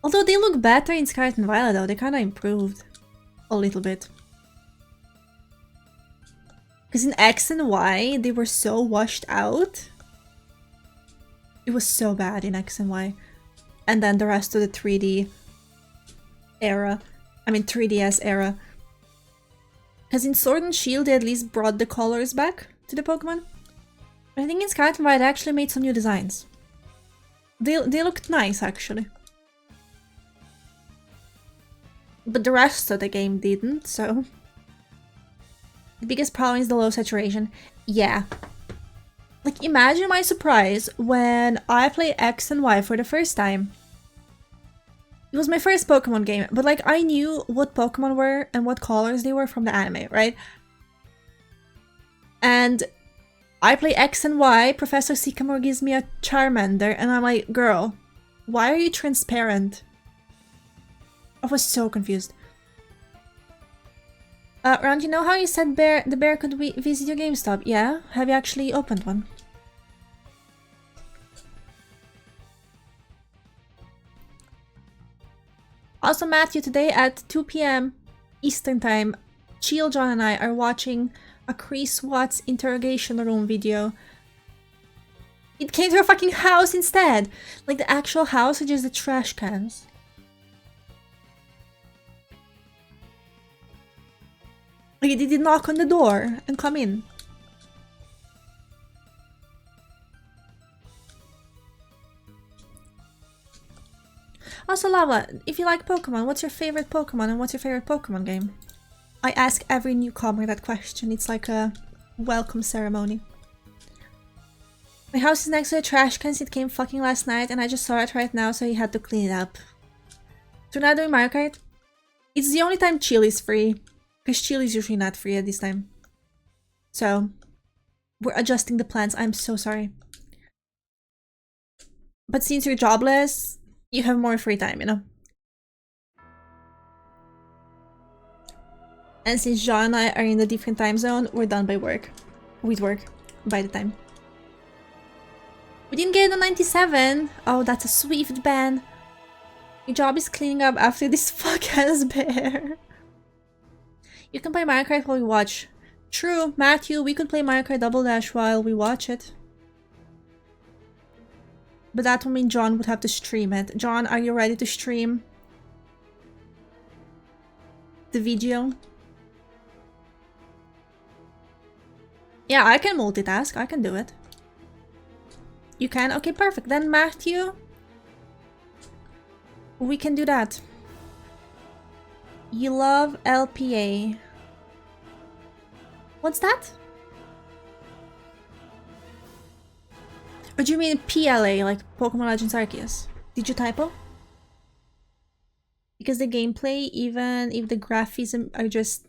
Although they look better in Scarlet and Violet though, they kinda improved. A little bit. Because in X and Y, they were so washed out. It was so bad in X and Y. And then the rest of the 3D era. I mean 3DS era. Because in Sword and Shield, they at least brought the colors back to the Pokemon. But I think in Scarlet and Violet, they actually made some new designs. They looked nice, actually. But the rest of the game didn't, so... The biggest problem is the low saturation. Yeah. Like, imagine my surprise when I played X and Y for the first time. It was my first Pokemon game, but like, I knew what Pokemon were and what colors they were from the anime, right? And I play X and Y, Professor Sycamore gives me a Charmander, and I'm like, girl, why are you transparent? I was so confused. Ron, you know how you said the bear could visit your GameStop? Yeah? Have you actually opened one? Also, Matthew, today at 2 PM Eastern Time, Chill, John, and I are watching a Chris Watts interrogation room video. It came to our fucking house instead! Like the actual house or just the trash cans? Like, did he knock on the door and come in? Also, Lava, if you like Pokemon, what's your favorite Pokemon and what's your favorite Pokemon game? I ask every newcomer that question. It's like a welcome ceremony. My house is next to a trash can. It came fucking last night and I just saw it right now, so he had to clean it up. So we're not doing Mario Kart? It's the only time chill is free. Because chill is usually not free at this time. So, we're adjusting the plans. I'm so sorry. But since you're jobless, you have more free time, you know? And since John and I are in a different time zone, we're done by work. With work. By the time. We didn't get a 97. Oh, that's a swift ban. Your job is cleaning up after this fuck-ass bear. You can play Mario Kart while we watch. True, Matthew, we could play Mario Kart Double Dash while we watch it. But that would mean John would have to stream it. John, are you ready to stream the video? Yeah, I can multitask. I can do it. You can? Okay, perfect. Then Matthew, we can do that. You love LPA. What's that? Or do you mean PLA, like Pokemon Legends Arceus? Did you typo? Because the gameplay, even if the graphism are just...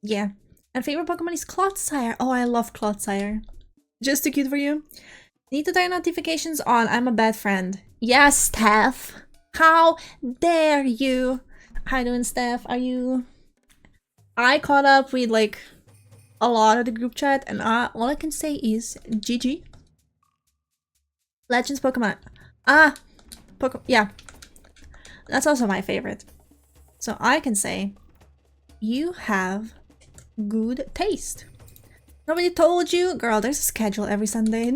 yeah. And favorite Pokemon is Clodsire. Oh, I love Clodsire. Just too cute for you. Need to turn notifications on. I'm a bad friend. Yes, Steph. How dare you? How you doing, Steph? Are you... I caught up with, like, a lot of the group chat, and all I can say is GG. Legends Pokemon. Ah! Yeah. That's also my favorite. So I can say, you have good taste. Nobody told you? Girl, there's a schedule every Sunday.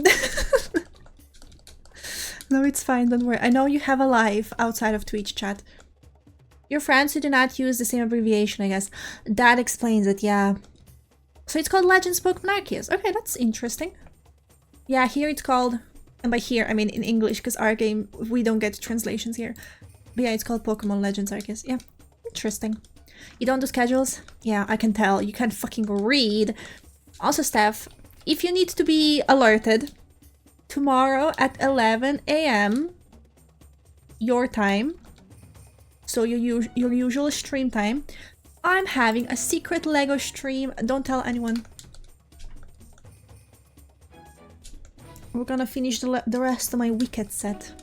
No, it's fine, don't worry. I know you have a life outside of Twitch chat. Your friends who do not use the same abbreviation, I guess. That explains it, yeah. So it's called Legends Pokemon Arceus. Okay, that's interesting. Yeah, here it's called... and by here, I mean in English, because our game, we don't get translations here. But yeah, it's called Pokemon Legends Arceus. Yeah, interesting. You don't do schedules? Yeah, I can tell. You can't fucking read. Also, Steph, if you need to be alerted, tomorrow at 11 AM, your time, so your usual stream time, I'm having a secret Lego stream. Don't tell anyone. We're gonna finish the rest of my Wicked set.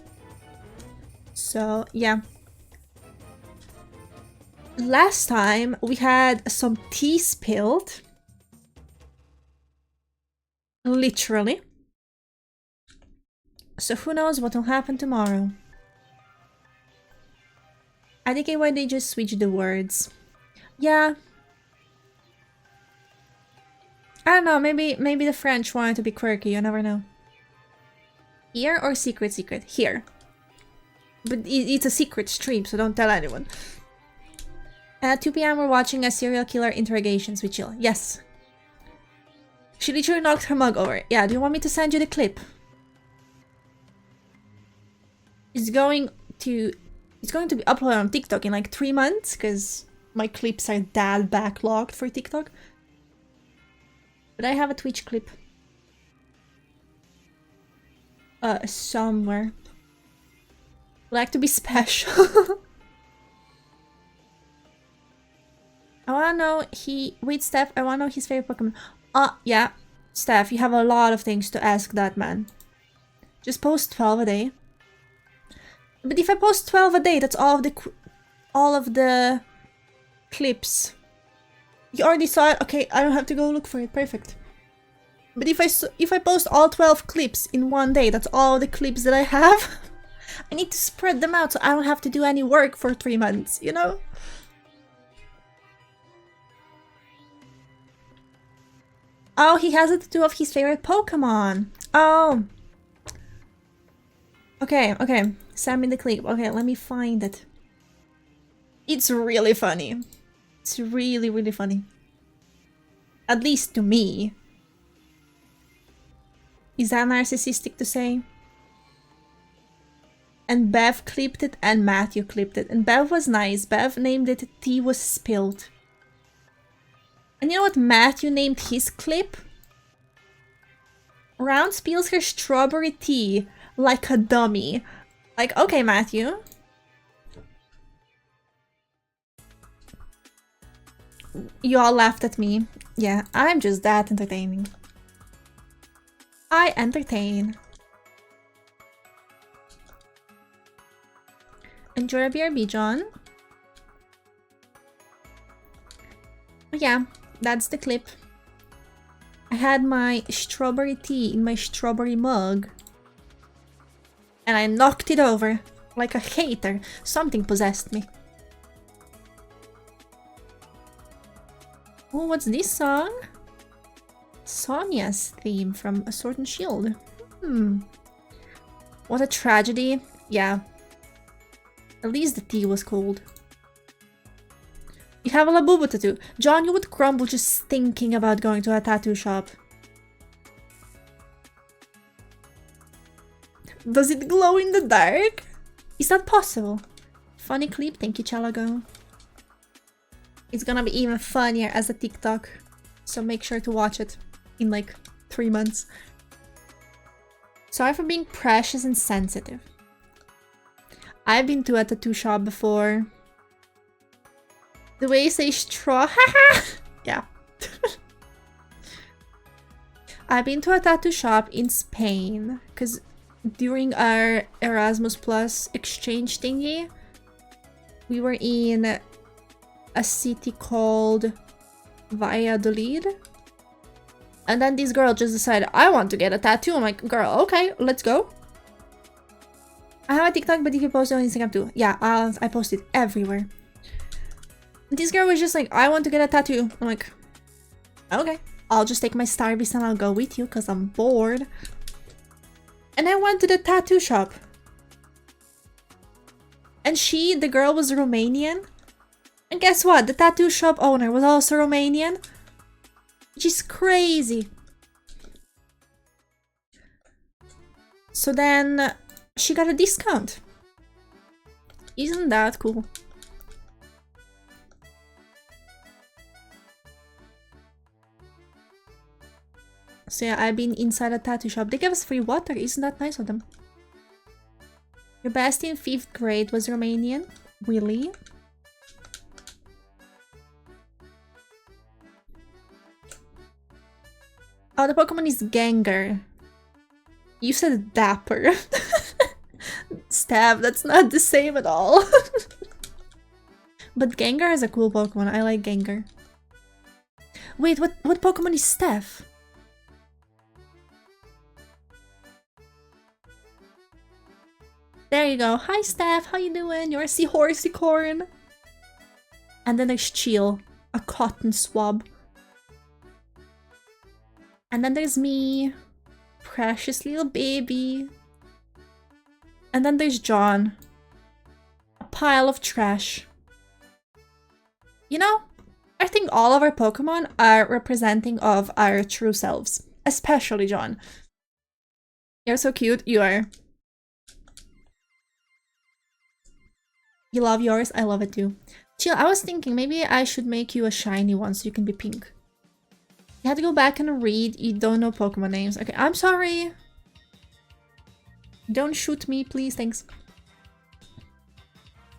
So, yeah. Last time, we had some tea spilled. Literally. So who knows what will happen tomorrow. I think why they just switched the words. Yeah. I don't know, maybe the French wanted to be quirky, you never know. Here or secret? Here. But it's a secret stream, so don't tell anyone. At 2 PM we're watching a serial killer interrogations with Jill. Yes. She literally knocked her mug over. Yeah, do you want me to send you the clip? It's going to be uploaded on TikTok in like 3 months, because my clips are that backlogged for TikTok. But I have a Twitch clip. Somewhere. Like to be special. I wanna know wait, Steph, I wanna know his favorite Pokemon. Yeah. Steph, you have a lot of things to ask that man. Just post 12 a day. But if I post 12 a day, that's all of the clips. You already saw it? Okay, I don't have to go look for it. Perfect. But if I post all 12 clips in one day, that's all the clips that I have. I need to spread them out so I don't have to do any work for 3 months, you know? Oh, he has a tattoo of his favorite Pokemon. Oh. Okay. Send me the clip. Okay, let me find it. It's really funny. It's really, really funny. At least to me. Is that narcissistic to say? And Bev clipped it and Matthew clipped it. And Bev was nice. Bev named it Tea Was Spilled. And you know what Matthew named his clip? Round spills her strawberry tea like a dummy. Like, okay, Matthew. You all laughed at me. Yeah, I'm just that entertaining. I entertain. Enjoy a BRB, John. Yeah, that's the clip. I had my strawberry tea in my strawberry mug. And I knocked it over like a hater. Something possessed me. Oh, what's this song? Sonia's theme from A Sword and Shield. What a tragedy. Yeah. At least the tea was cold. You have a Labubu tattoo. John, you would crumble just thinking about going to a tattoo shop. Does it glow in the dark? Is that possible? Funny clip, thank you, Chalago. It's gonna be even funnier as a TikTok. So make sure to watch it in like 3 months. Sorry for being precious and sensitive. I've been to a tattoo shop before. The way you say straw, haha! Yeah. I've been to a tattoo shop in Spain, because during our Erasmus Plus exchange thingy, we were in a city called Valladolid. And then this girl just decided, I want to get a tattoo. I'm like, girl, okay, let's go. I have a TikTok, but if you post it on Instagram too. Yeah, I post it everywhere. This girl was just like, I want to get a tattoo. I'm like, okay, I'll just take my Starbase and I'll go with you because I'm bored. And I went to the tattoo shop. And the girl was Romanian. And guess what? The tattoo shop owner was also Romanian. Which is crazy. So then she got a discount. Isn't that cool? So yeah, I've been inside a tattoo shop. They gave us free water. Isn't that nice of them? Your bestie in 5th grade was Romanian? Really? Oh, the Pokemon is Gengar. You said Dapper. Stab, that's not the same at all. But Gengar is a cool Pokemon. I like Gengar. Wait, what Pokemon is Steph? There you go. Hi, Steph. How you doing? You're a seahorsey corn. And then there's Chill, a cotton swab. And then there's me, precious little baby. And then there's John, a pile of trash. You know, I think all of our Pokemon are representing of our true selves, especially John. You're so cute. You are. You love yours, I love it too. Chill, I was thinking maybe I should make you a shiny one so you can be pink. You had to go back and read, you don't know Pokemon names. Okay, I'm sorry. Don't shoot me, please, thanks.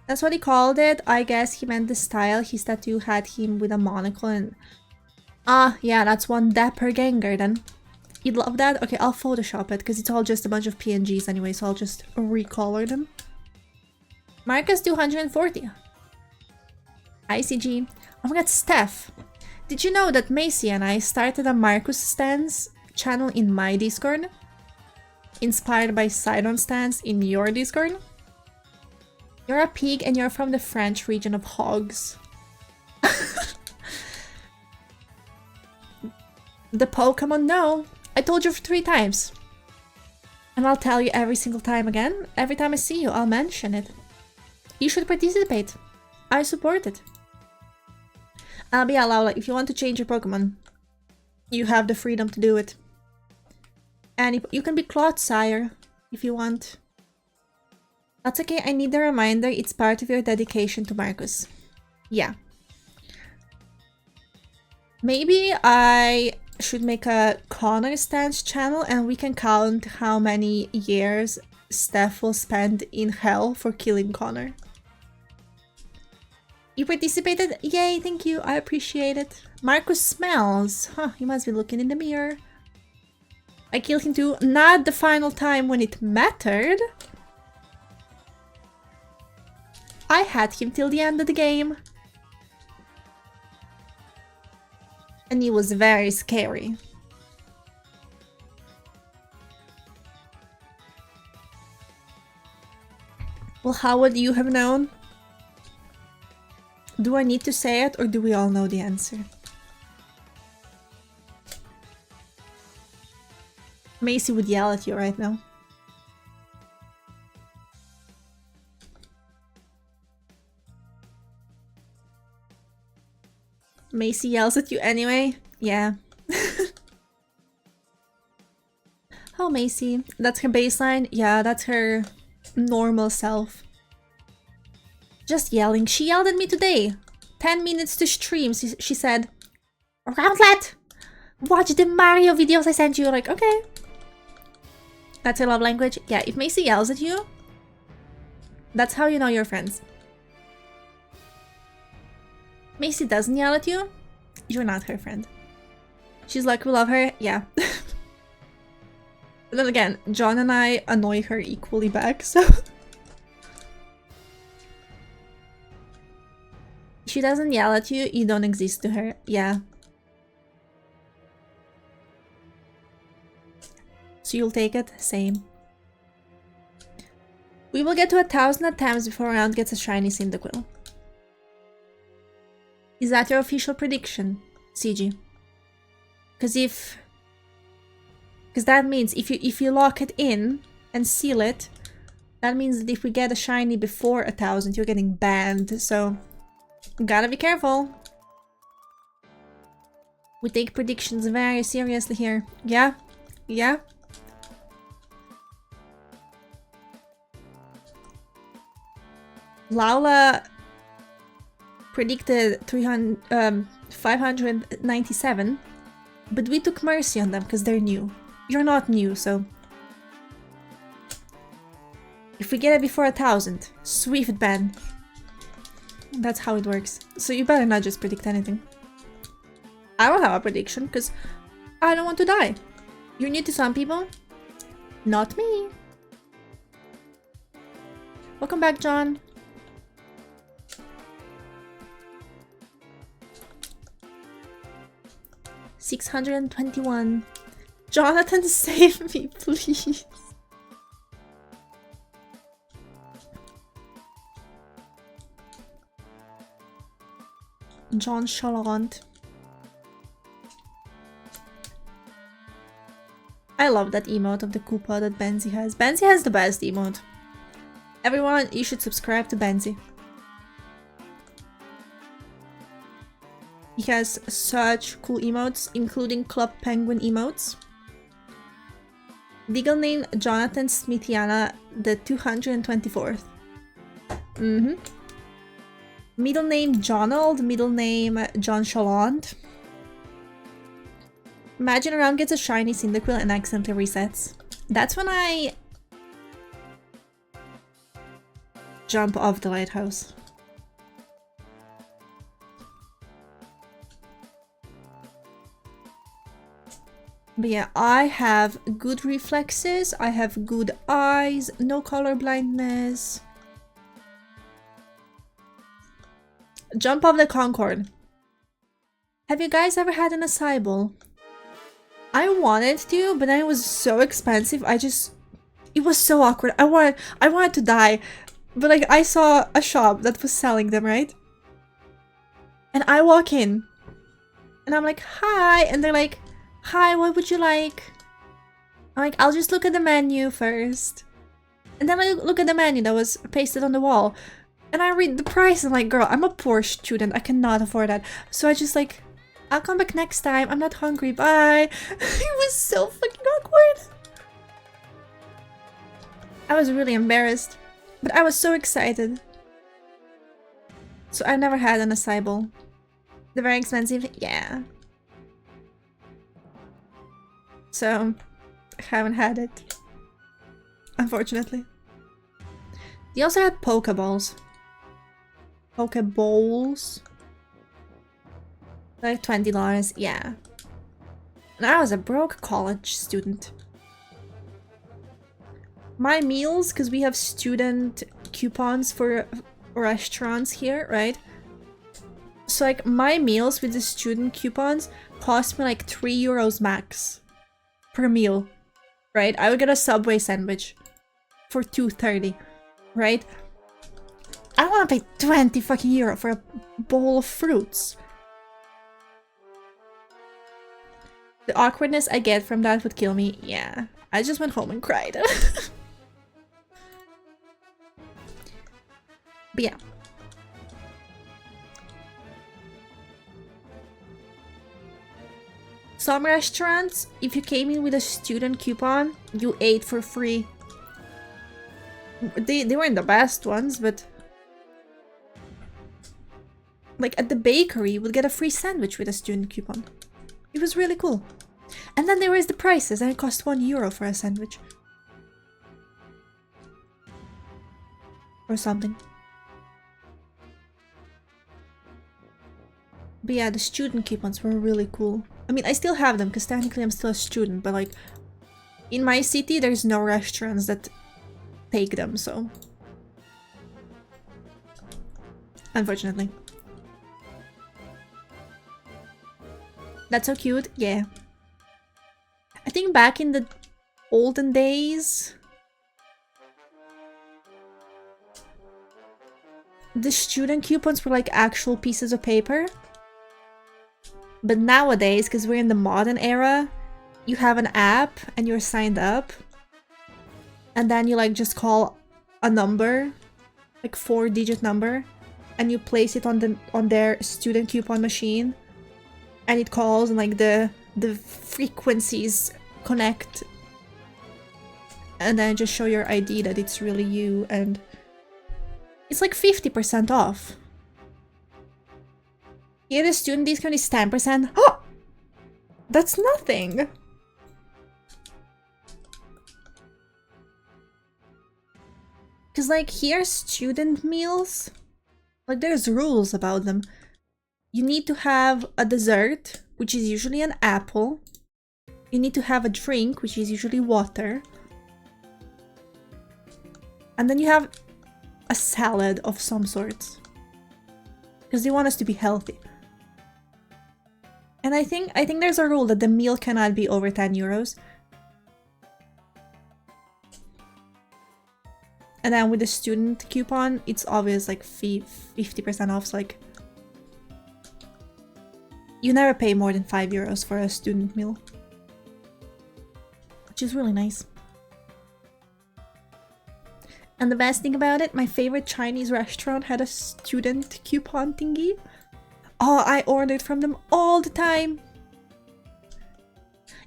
That's what he called it. I guess he meant the style. His tattoo had him with a monocle and... Ah, yeah, that's one Dapper Gengar then. You'd love that? Okay, I'll Photoshop it because it's all just a bunch of PNGs anyway, so I'll just recolor them. Marcus 240. ICG. Oh my god, Steph. Did you know that Macy and I started a Marcus Stance channel in my Discord? Inspired by Sidon Stance in your Discord? You're a pig and you're from the French region of hogs. The Pokemon, no. I told you 3 times. And I'll tell you every single time again. Every time I see you, I'll mention it. You should participate. I support it. But yeah, Laula, if you want to change your Pokemon, you have the freedom to do it. And you can be Clodsire if you want. That's okay, I need a reminder, it's part of your dedication to Marcus. Yeah. Maybe I should make a Connor stance channel and we can count how many years Steph will spend in hell for killing Connor. You participated? Yay, thank you. I appreciate it. Marcus smells. Huh, he must be looking in the mirror. I killed him too. Not the final time when it mattered. I had him till the end of the game. And he was very scary. Well, how would you have known? Do I need to say it, or do we all know the answer? Macy would yell at you right now. Macy yells at you anyway? Yeah. Oh, Macy. That's her baseline? Yeah, that's her normal self. Just yelling. She yelled at me today. 10 minutes to stream. She said, Roundlet! Watch the Mario videos I sent you. Like, okay. That's her love language. Yeah, if Macy yells at you, that's how you know you're friends. Macy doesn't yell at you, you're not her friend. She's like, we love her. Yeah. But then again, John and I annoy her equally back, so... She doesn't yell at you, you don't exist to her. Yeah. So you'll take it? Same. We will get to 1,000 attempts before round gets a shiny Cyndaquil. Is that your official prediction, CG? Because that means if you lock it in and seal it, that means that if we get a shiny before 1,000, you're getting banned. So gotta be careful. We take predictions very seriously here. Yeah, yeah. Laula predicted 597, but we took mercy on them because they're new. You're not new, so... If we get it before 1,000, swift ban. That's how it works. So you better not just predict anything. I don't have a prediction because I don't want to die. You're new to some people. Not me. Welcome back, John. $621. Jonathan, save me, please. John Chalant. I love that emote of the Koopa that Benzi has. Benzi has the best emote. Everyone, you should subscribe to Benzi. He has such cool emotes, including Club Penguin emotes. Legal name Jonathan Smithiana, the 224th. Middle name Jonald, middle name John Chalant. Imagine a round gets a shiny Cyndaquil and accidentally resets. That's when I jump off the lighthouse. But yeah, I have good reflexes, I have good eyes, no color blindness. Jump off the Concorde. Have you guys ever had an acai bowl? I wanted to, but then it was so expensive. It was so awkward. I wanted to die. But like, I saw a shop that was selling them, right? And I walk in. And I'm like, hi. And they're like, hi, what would you like? I'm like, I'll just look at the menu first. And then I look at the menu that was pasted on the wall. And I read the price and I'm like, girl, I'm a poor student. I cannot afford that. So I just like, I'll come back next time. I'm not hungry. Bye. It was so fucking awkward. I was really embarrassed. But I was so excited. So I've never had an acai bowl. They're very expensive. Yeah. so I haven't had it, unfortunately. They also had Pokeballs. Pokeballs. Like $20, yeah. And I was a broke college student. My meals, because we have student coupons for restaurants here, right? So like my meals with the student coupons cost me like €3 max per meal, right? I would get a Subway sandwich for $2.30, right? I don't want to pay 20 fucking euro for a bowl of fruits. The awkwardness I get from that would kill me. Yeah, I just went home and cried. But yeah. Some restaurants, if you came in with a student coupon, you ate for free. They weren't the best ones, but... Like at the bakery, you would get a free sandwich with a student coupon. It was really cool. And then they raised the prices and it cost €1 for a sandwich. Or something. But yeah, the student coupons were really cool. I mean, I still have them because technically I'm still a student, but like... In my city, there's no restaurants that take them, so... Unfortunately. That's so cute, yeah. I think back in the olden days... The student coupons were like actual pieces of paper. But nowadays, because we're in the modern era, you have an app and you're signed up. And then you like just call a number, like 4-digit number, and you place it on their student coupon machine. And it calls and like the frequencies connect. And then just show your ID that it's really you, and it's like 50% off. Here the student discount is 10%. Oh! That's nothing! Cause like here student meals, like there's rules about them. You need to have a dessert, which is usually an apple. You need to have a drink, which is usually water. And then you have a salad of some sort. Because they want us to be healthy. And I think there's a rule that the meal cannot be over €10. And then with the student coupon, it's obvious like 50% off. So like, you never pay more than €5 for a student meal. Which is really nice. And the best thing about it, my favorite Chinese restaurant had a student coupon thingy. Oh, I ordered from them all the time.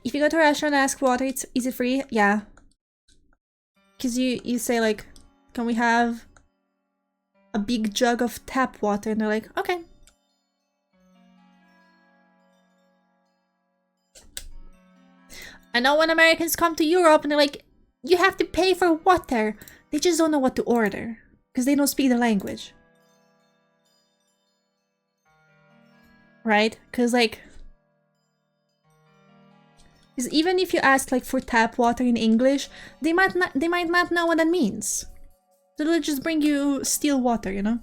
If you go to a restaurant and ask for water, is it free? Yeah. Because you say like, can we have a big jug of tap water? And they're like, okay. I know when Americans come to Europe and they're like, you have to pay for water. They just don't know what to order because they don't speak the language. Right? Because like... Because even if you ask like for tap water in English, they might not know what that means. So they'll just bring you still water, you know?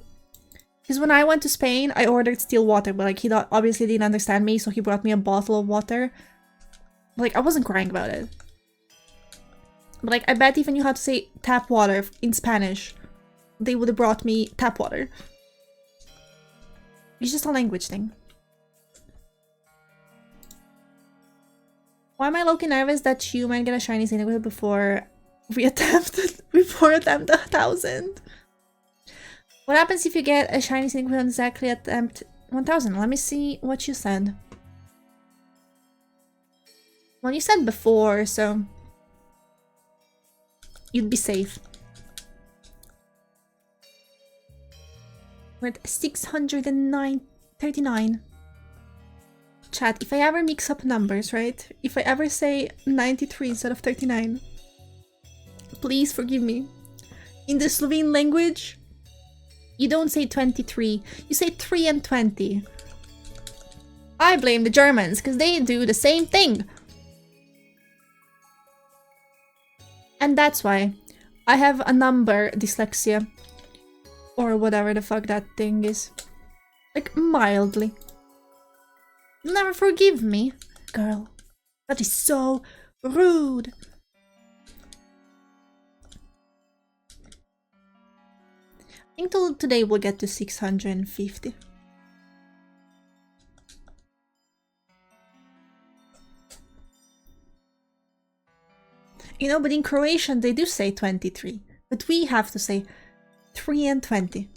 Because when I went to Spain, I ordered still water, but like he obviously didn't understand me, so he brought me a bottle of water. Like, I wasn't crying about it. But like, I bet if I knew how to say tap water in Spanish, they would have brought me tap water. It's just a language thing. Why am I low-key nervous that you might get a shiny cyndaquil before we attempt 1,000? What happens if you get a shiny cyndaquil exactly at attempt 1,000? Let me see what you said. Well, you said before, so you'd be safe. We're at 639. Chat, if I ever mix up numbers, right? If I ever say 93 instead of 39, please forgive me. In the Slovene language, you don't say 23, you say 3 and 20. I blame the Germans, because they do the same thing. And that's why I have a number dyslexia. Or whatever the fuck that thing is. Like, mildly. You'll never forgive me, girl. That is so rude. I think today we'll get to 650. You know, but in Croatian they do say 23. But we have to say 3 and 20.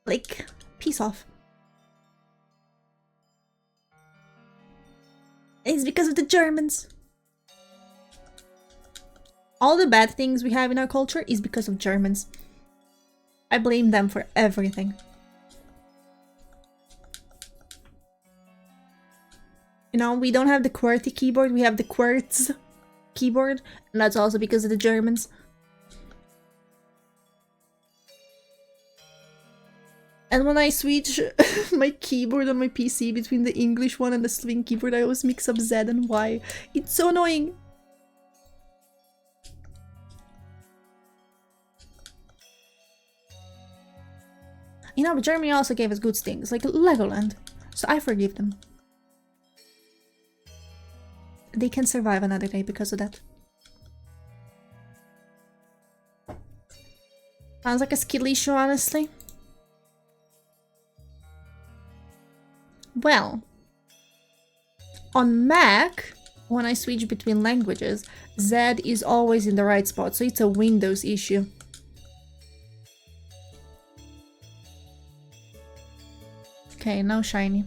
Like, peace off. It's because of the Germans. All the bad things we have in our culture is because of Germans. I blame them for everything. You know, we don't have the QWERTY keyboard, we have the QWERTZ keyboard, and that's also because of the Germans. And when I switch my keyboard on my PC between the English one and the Slovene keyboard, I always mix up Z and Y. It's so annoying! You know, but Germany also gave us good things, like Legoland, so I forgive them. They can survive another day because of that. Sounds like a skill issue, honestly. Well, on Mac, when I switch between languages, Z is always in the right spot, so it's a Windows issue. Okay, now shiny.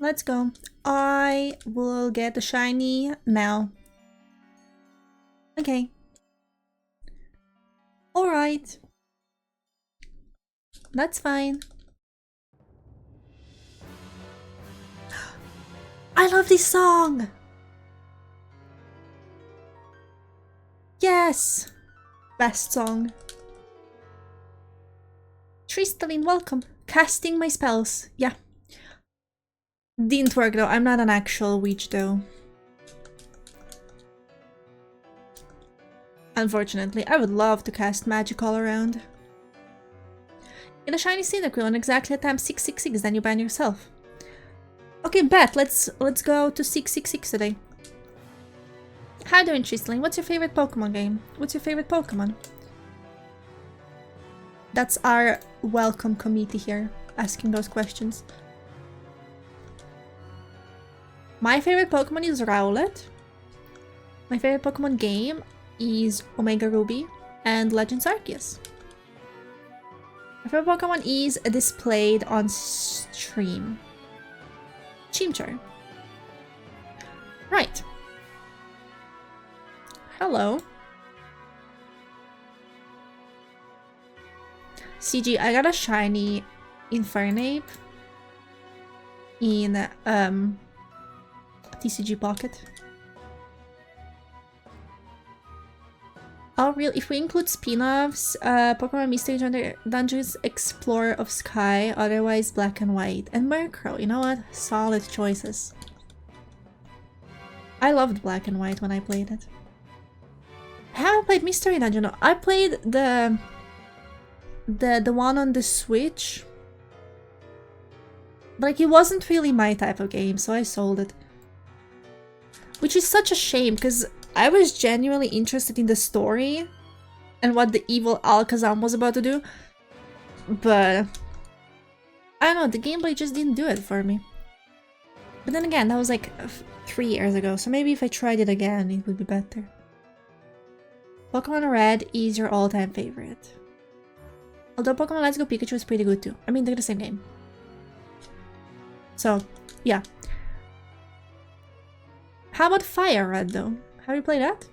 Let's go. I will get the shiny now. Okay. Alright. That's fine. I love this song! Yes! Best song. Tristalin, welcome. Casting my spells. Yeah. Didn't work though, I'm not an actual witch though. Unfortunately, I would love to cast magic all around. Get a shiny cyndaquil and exactly attempt 666, then you ban yourself. Okay, bet, let's go to 666 today. How you doing, Tristan? What's your favorite Pokemon game? What's your favorite Pokemon? That's our welcome committee here, asking those questions. My favorite Pokemon is Rowlet. My favorite Pokemon game is Omega Ruby and Legends Arceus. My favorite Pokemon is displayed on stream. Chimchar. Right. Hello. CG, I got a shiny Infernape in TCG Pocket. Oh, real. If we include spin-offs, Pokemon Mystery Dungeons, Explorer of Sky, otherwise Black and White, and Murkrow. You know what? Solid choices. I loved Black and White when I played it. I haven't played Mystery Dungeon. No. I played the one on the Switch. But like, it wasn't really my type of game, so I sold it. Which is such a shame, because I was genuinely interested in the story and what the evil Alakazam was about to do. But I don't know, the gameplay just didn't do it for me. But then again, that was like 3 years ago, so maybe if I tried it again, it would be better. Pokemon Red is your all-time favorite. Although Pokemon Let's Go Pikachu is pretty good too. I mean, they're the same game. So, yeah. How about Fire Red though? Have you played that?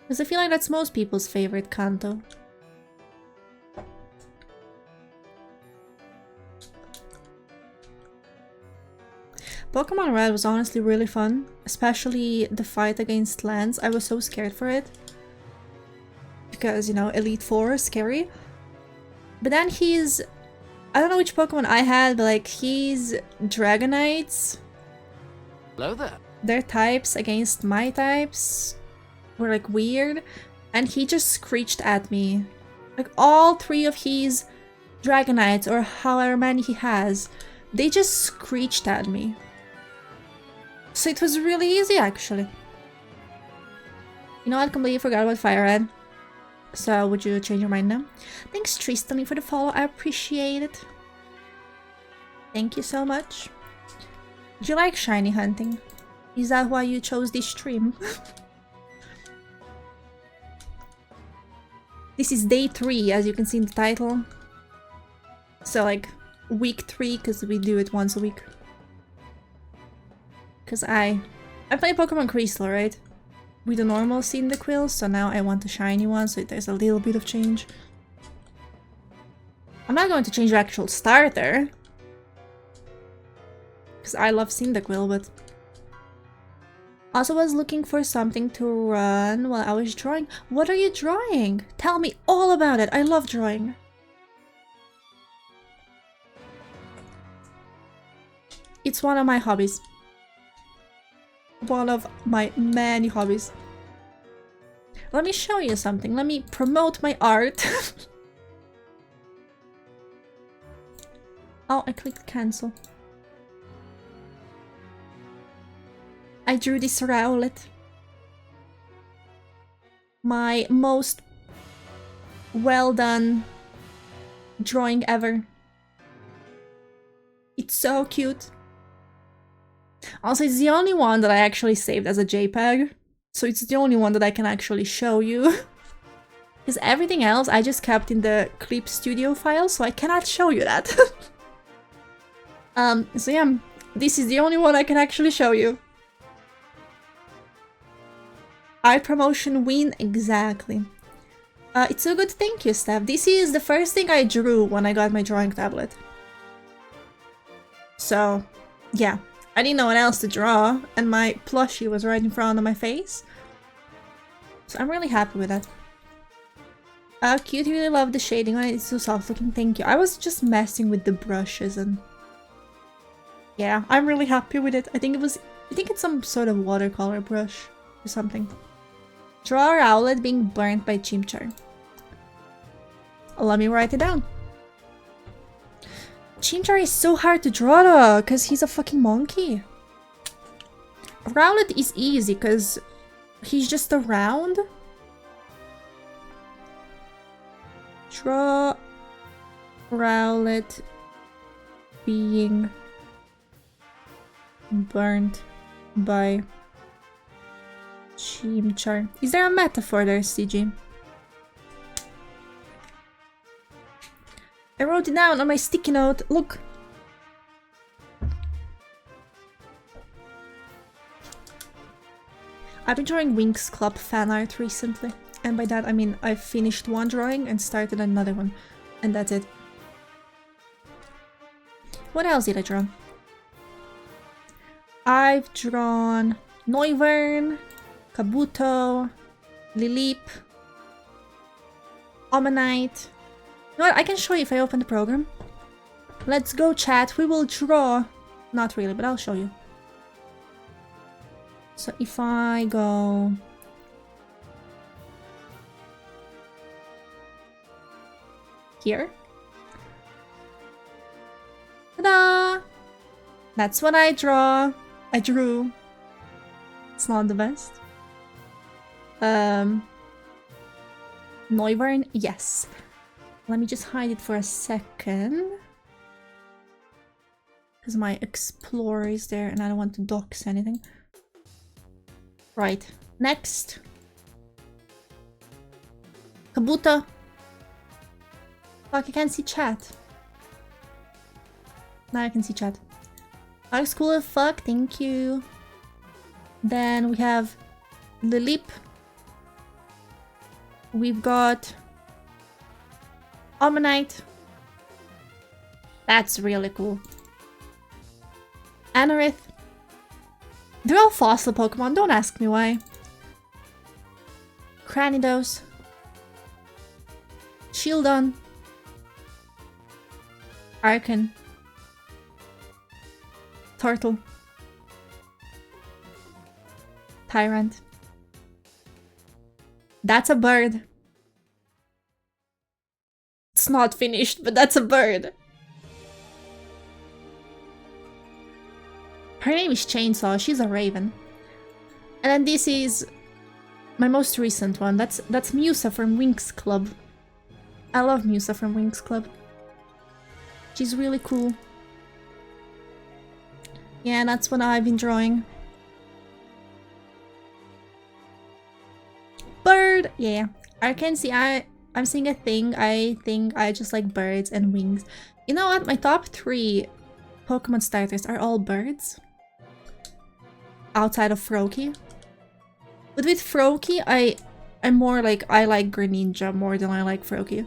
Because I feel like that's most people's favorite Kanto. Pokemon Red was honestly really fun, especially the fight against Lance. I was so scared for it. Because, you know, Elite Four is scary. But then he's... I don't know which Pokemon I had, but like, he's Dragonites. Hello there. Their types against my types were like weird. And he just screeched at me. Like all three of his Dragonites, or however many he has, they just screeched at me. So it was really easy, actually. You know, I completely forgot about Fire Red. So, would you change your mind now? Thanks, Tristan, for the follow. I appreciate it. Thank you so much. Do you like shiny hunting? Is that why you chose this stream? This is day 3, as you can see in the title. So, like, week 3, because we do it once a week. Because I play Pokemon Crystal, right? With the normal Cyndaquil, so now I want a shiny one, so there's a little bit of change. I'm not going to change the actual starter. Because I love Cyndaquil, but... Also was looking for something to run while I was drawing. What are you drawing? Tell me all about it. I love drawing. It's one of my hobbies. One of my many hobbies. Let me show you something. Let me promote my art. Oh, I clicked cancel. I drew this Rowlet. My most well done drawing ever. It's so cute. Also, it's the only one that I actually saved as a JPEG. So it's the only one that I can actually show you. Because everything else I just kept in the Clip Studio file, so I cannot show you that. So yeah, this is the only one I can actually show you. Art promotion win, exactly. It's a good thank you, Steph. This is the first thing I drew when I got my drawing tablet. So, yeah. I didn't know what else to draw, and my plushie was right in front of my face. So I'm really happy with that. Cute, really love the shading on it. It's so soft looking, thank you. I was just messing with the brushes and... yeah, I'm really happy with it. I think it's some sort of watercolor brush or something. Draw a Rowlet being burnt by Chimchar. Let me write it down. Chimchar is so hard to draw though, because he's a fucking monkey. Rowlet is easy, because he's just around. Draw Rowlet being burnt by Chimchar. Is there a metaphor there, CG? I wrote it down on my sticky note. Look. I've been drawing Winx Club fan art recently. And by that I mean I've finished one drawing and started another one. And that's it. What else did I draw? I've drawn Noivern, Kabuto, Lilip, Omanite. You know what? I can show you if I open the program. Let's go, chat. We will draw. Not really, but I'll show you. So if I go... here. Ta-da! That's what I draw. I drew. It's not the best. Noivern, yes. Let me just hide it for a second. Because my Explorer is there and I don't want to dox anything. Right, next. Kabuto. Fuck, I can't see chat. Now I can see chat. Alex, cool as fuck, thank you. Then we have Lilip. We've got Ammonite. That's really cool. Anorith. They're all fossil Pokemon, don't ask me why. Cranidos. Shieldon. Arcan. Turtle. Tyrant. That's a bird. It's not finished, but that's a bird. Her name is Chainsaw, she's a raven. And then this is my most recent one. That's Musa from Winx Club. I love Musa from Winx Club. She's really cool. Yeah, that's what I've been drawing. Bird! Yeah. I can see I'm seeing a thing. I think I just like birds and wings. You know what? My top 3 Pokemon starters are all birds. Outside of Froakie. But with Froakie, I'm more like, I like Greninja more than I like Froakie.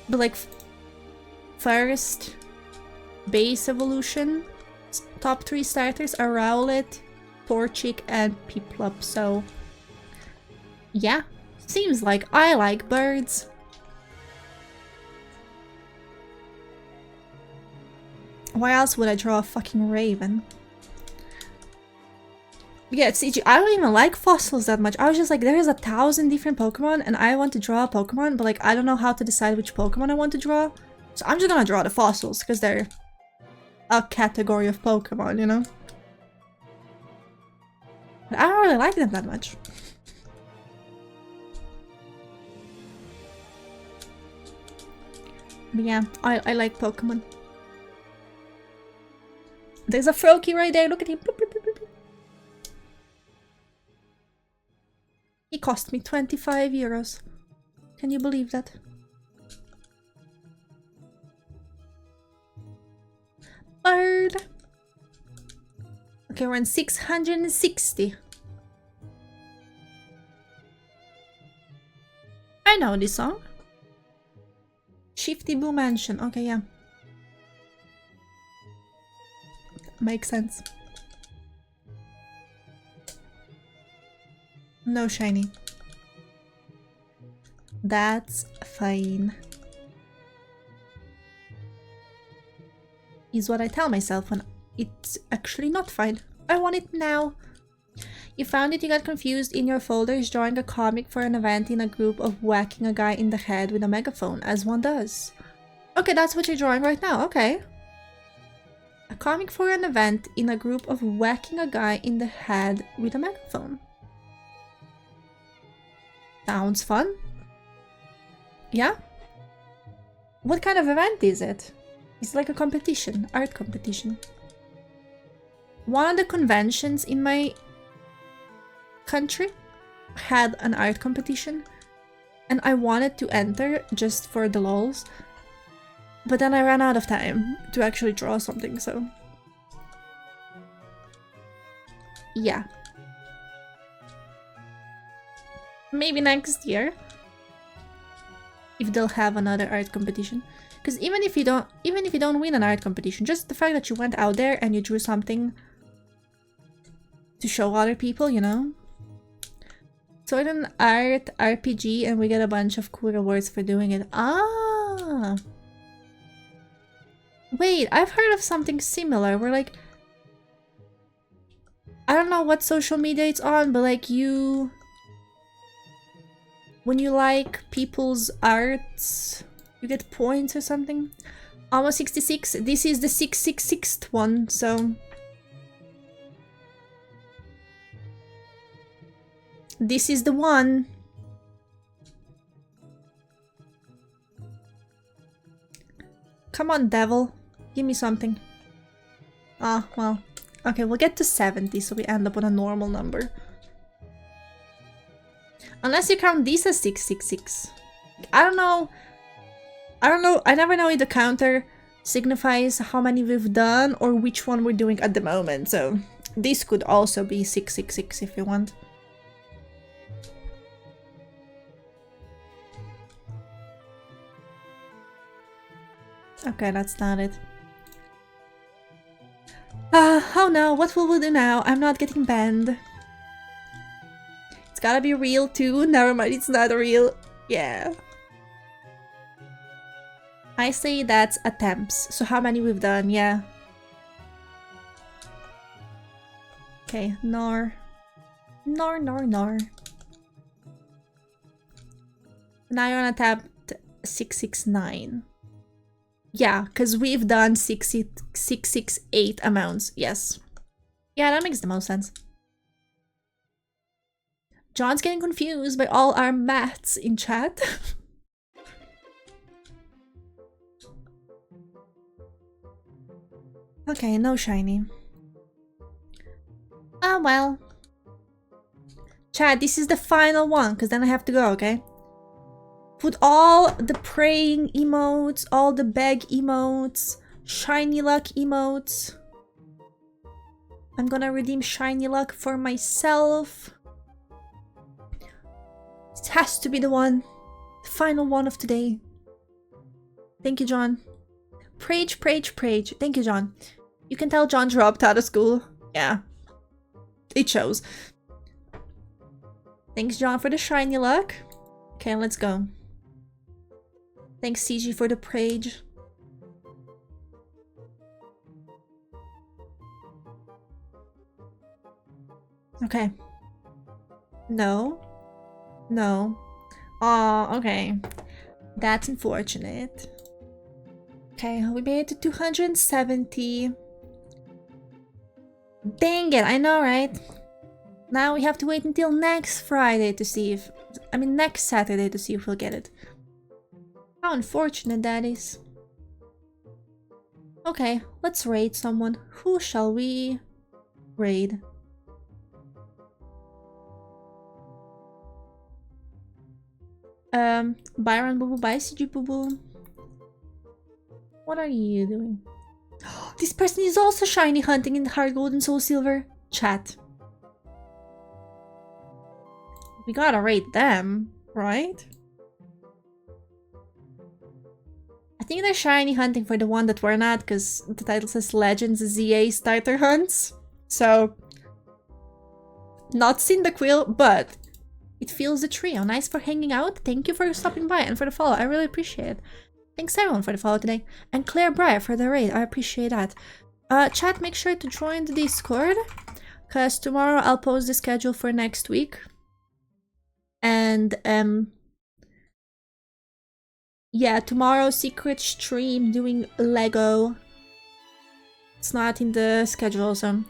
But like, first base evolution, top 3 starters are Rowlet, Torchic, and Piplup, so yeah, seems like I like birds. Why else would I draw a fucking raven? Yeah, CG, I don't even like fossils that much. I was just like, there's 1,000 different Pokemon and I want to draw a Pokemon, but like, I don't know how to decide which Pokemon I want to draw. So I'm just gonna draw the fossils, because they're a category of Pokemon, you know? But I don't really like them that much. But yeah, I like Pokemon. There's a Froakie right there, look at him. Boop, boop, boop, boop. He cost me 25 euros. Can you believe that? Bird! Okay, we're on 660. I know this song. Shifty Boo Mansion. Okay, yeah. Makes sense. No shiny. That's fine. Is what I tell myself when it's actually not fine. I want it now. You found it, you got confused in your folders drawing a comic for an event in a group of whacking a guy in the head with a megaphone, as one does. Okay, that's what you're drawing right now, okay. A comic for an event in a group of whacking a guy in the head with a megaphone. Sounds fun. Yeah? What kind of event is it? It's like a competition, art competition. One of the conventions in my country had an art competition and I wanted to enter just for the lols, but then I ran out of time to actually draw something, so yeah. Maybe next year, if they'll have another art competition. Because even if you don't win an art competition, just the fact that you went out there and you drew something to show other people, you know? Sort an art RPG and we get a bunch of cool rewards for doing it. Ah! Wait, I've heard of something similar where like, I don't know what social media it's on, but like when you like people's arts, you get points or something. Almost 66. This is the 666th one, so this is the one. Come on, devil. Give me something. Ah, well. Okay, we'll get to 70, so we end up on a normal number. Unless you count these as 666. I don't know. I never know if the counter signifies how many we've done or which one we're doing at the moment, so this could also be 666 if you want. Okay, that's not it. Oh no, what will we do now? I'm not getting banned. It's gotta be real too. Never mind, it's not real. Yeah. I say that's attempts. So how many we've done? Yeah. Okay, nor. Nor. Now you're on attempt 669. Yeah, because we've done 668 amounts. Yes. Yeah, that makes the most sense. John's getting confused by all our maths in chat. Okay, no shiny. Ah, well. Chat, this is the final one, because then I have to go, okay? Put all the praying emotes, all the beg emotes, shiny luck emotes. I'm gonna redeem shiny luck for myself. It has to be the one. The final one of today. Thank you, John. Prage. Thank you, John. You can tell John dropped out of school. Yeah. It shows. Thanks, John, for the shiny luck. Okay, let's go. Thanks, CG, for the prage. Okay. No. No. Oh, okay. That's unfortunate. Okay, we made it to 270. Dang it, I know, right? Now we have to wait until next Friday to see if... I mean, next Saturday to see if we'll get it. How unfortunate that is. Okay, let's raid someone. Who shall we raid? Byron Boo Boo, bye CG Boo Boo. What are you doing? This person is also shiny hunting in hard gold and soul silver. Chat. We gotta rate them, right? I think they're shiny hunting for the one that we're not, because the title says Legends ZA Starter Hunts. So, not cyndaquil, but it fills the trio. Nice for hanging out. Thank you for stopping by and for the follow. I really appreciate it. Thanks everyone for the follow today. And Claire Breyer for the raid. I appreciate that. Chat, make sure to join the Discord, because tomorrow I'll post the schedule for next week. And yeah, tomorrow secret stream doing Lego. It's not in the schedule also.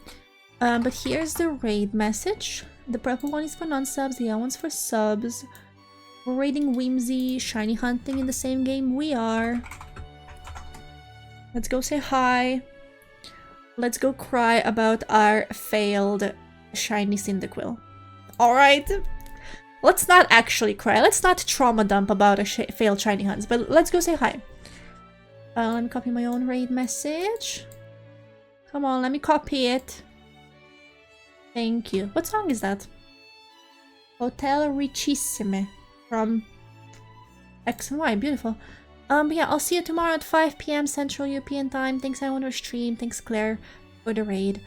But here's the raid message. The purple one is for non-subs, the yellow one's for subs. We're raiding Whimsy, shiny hunting in the same game we are. Let's go say hi. Let's go cry about our failed shiny cyndaquil. Alright. Let's not actually cry. Let's not trauma dump about a failed shiny hunts, but let's go say hi. Let me copy my own raid message. Come on, let me copy it. Thank you. What song is that? Hotel Richissime from X and Y. Beautiful. But yeah, I'll see you tomorrow at 5 PM Central European Time. Thanks everyone for stream. Thanks Claire for the raid.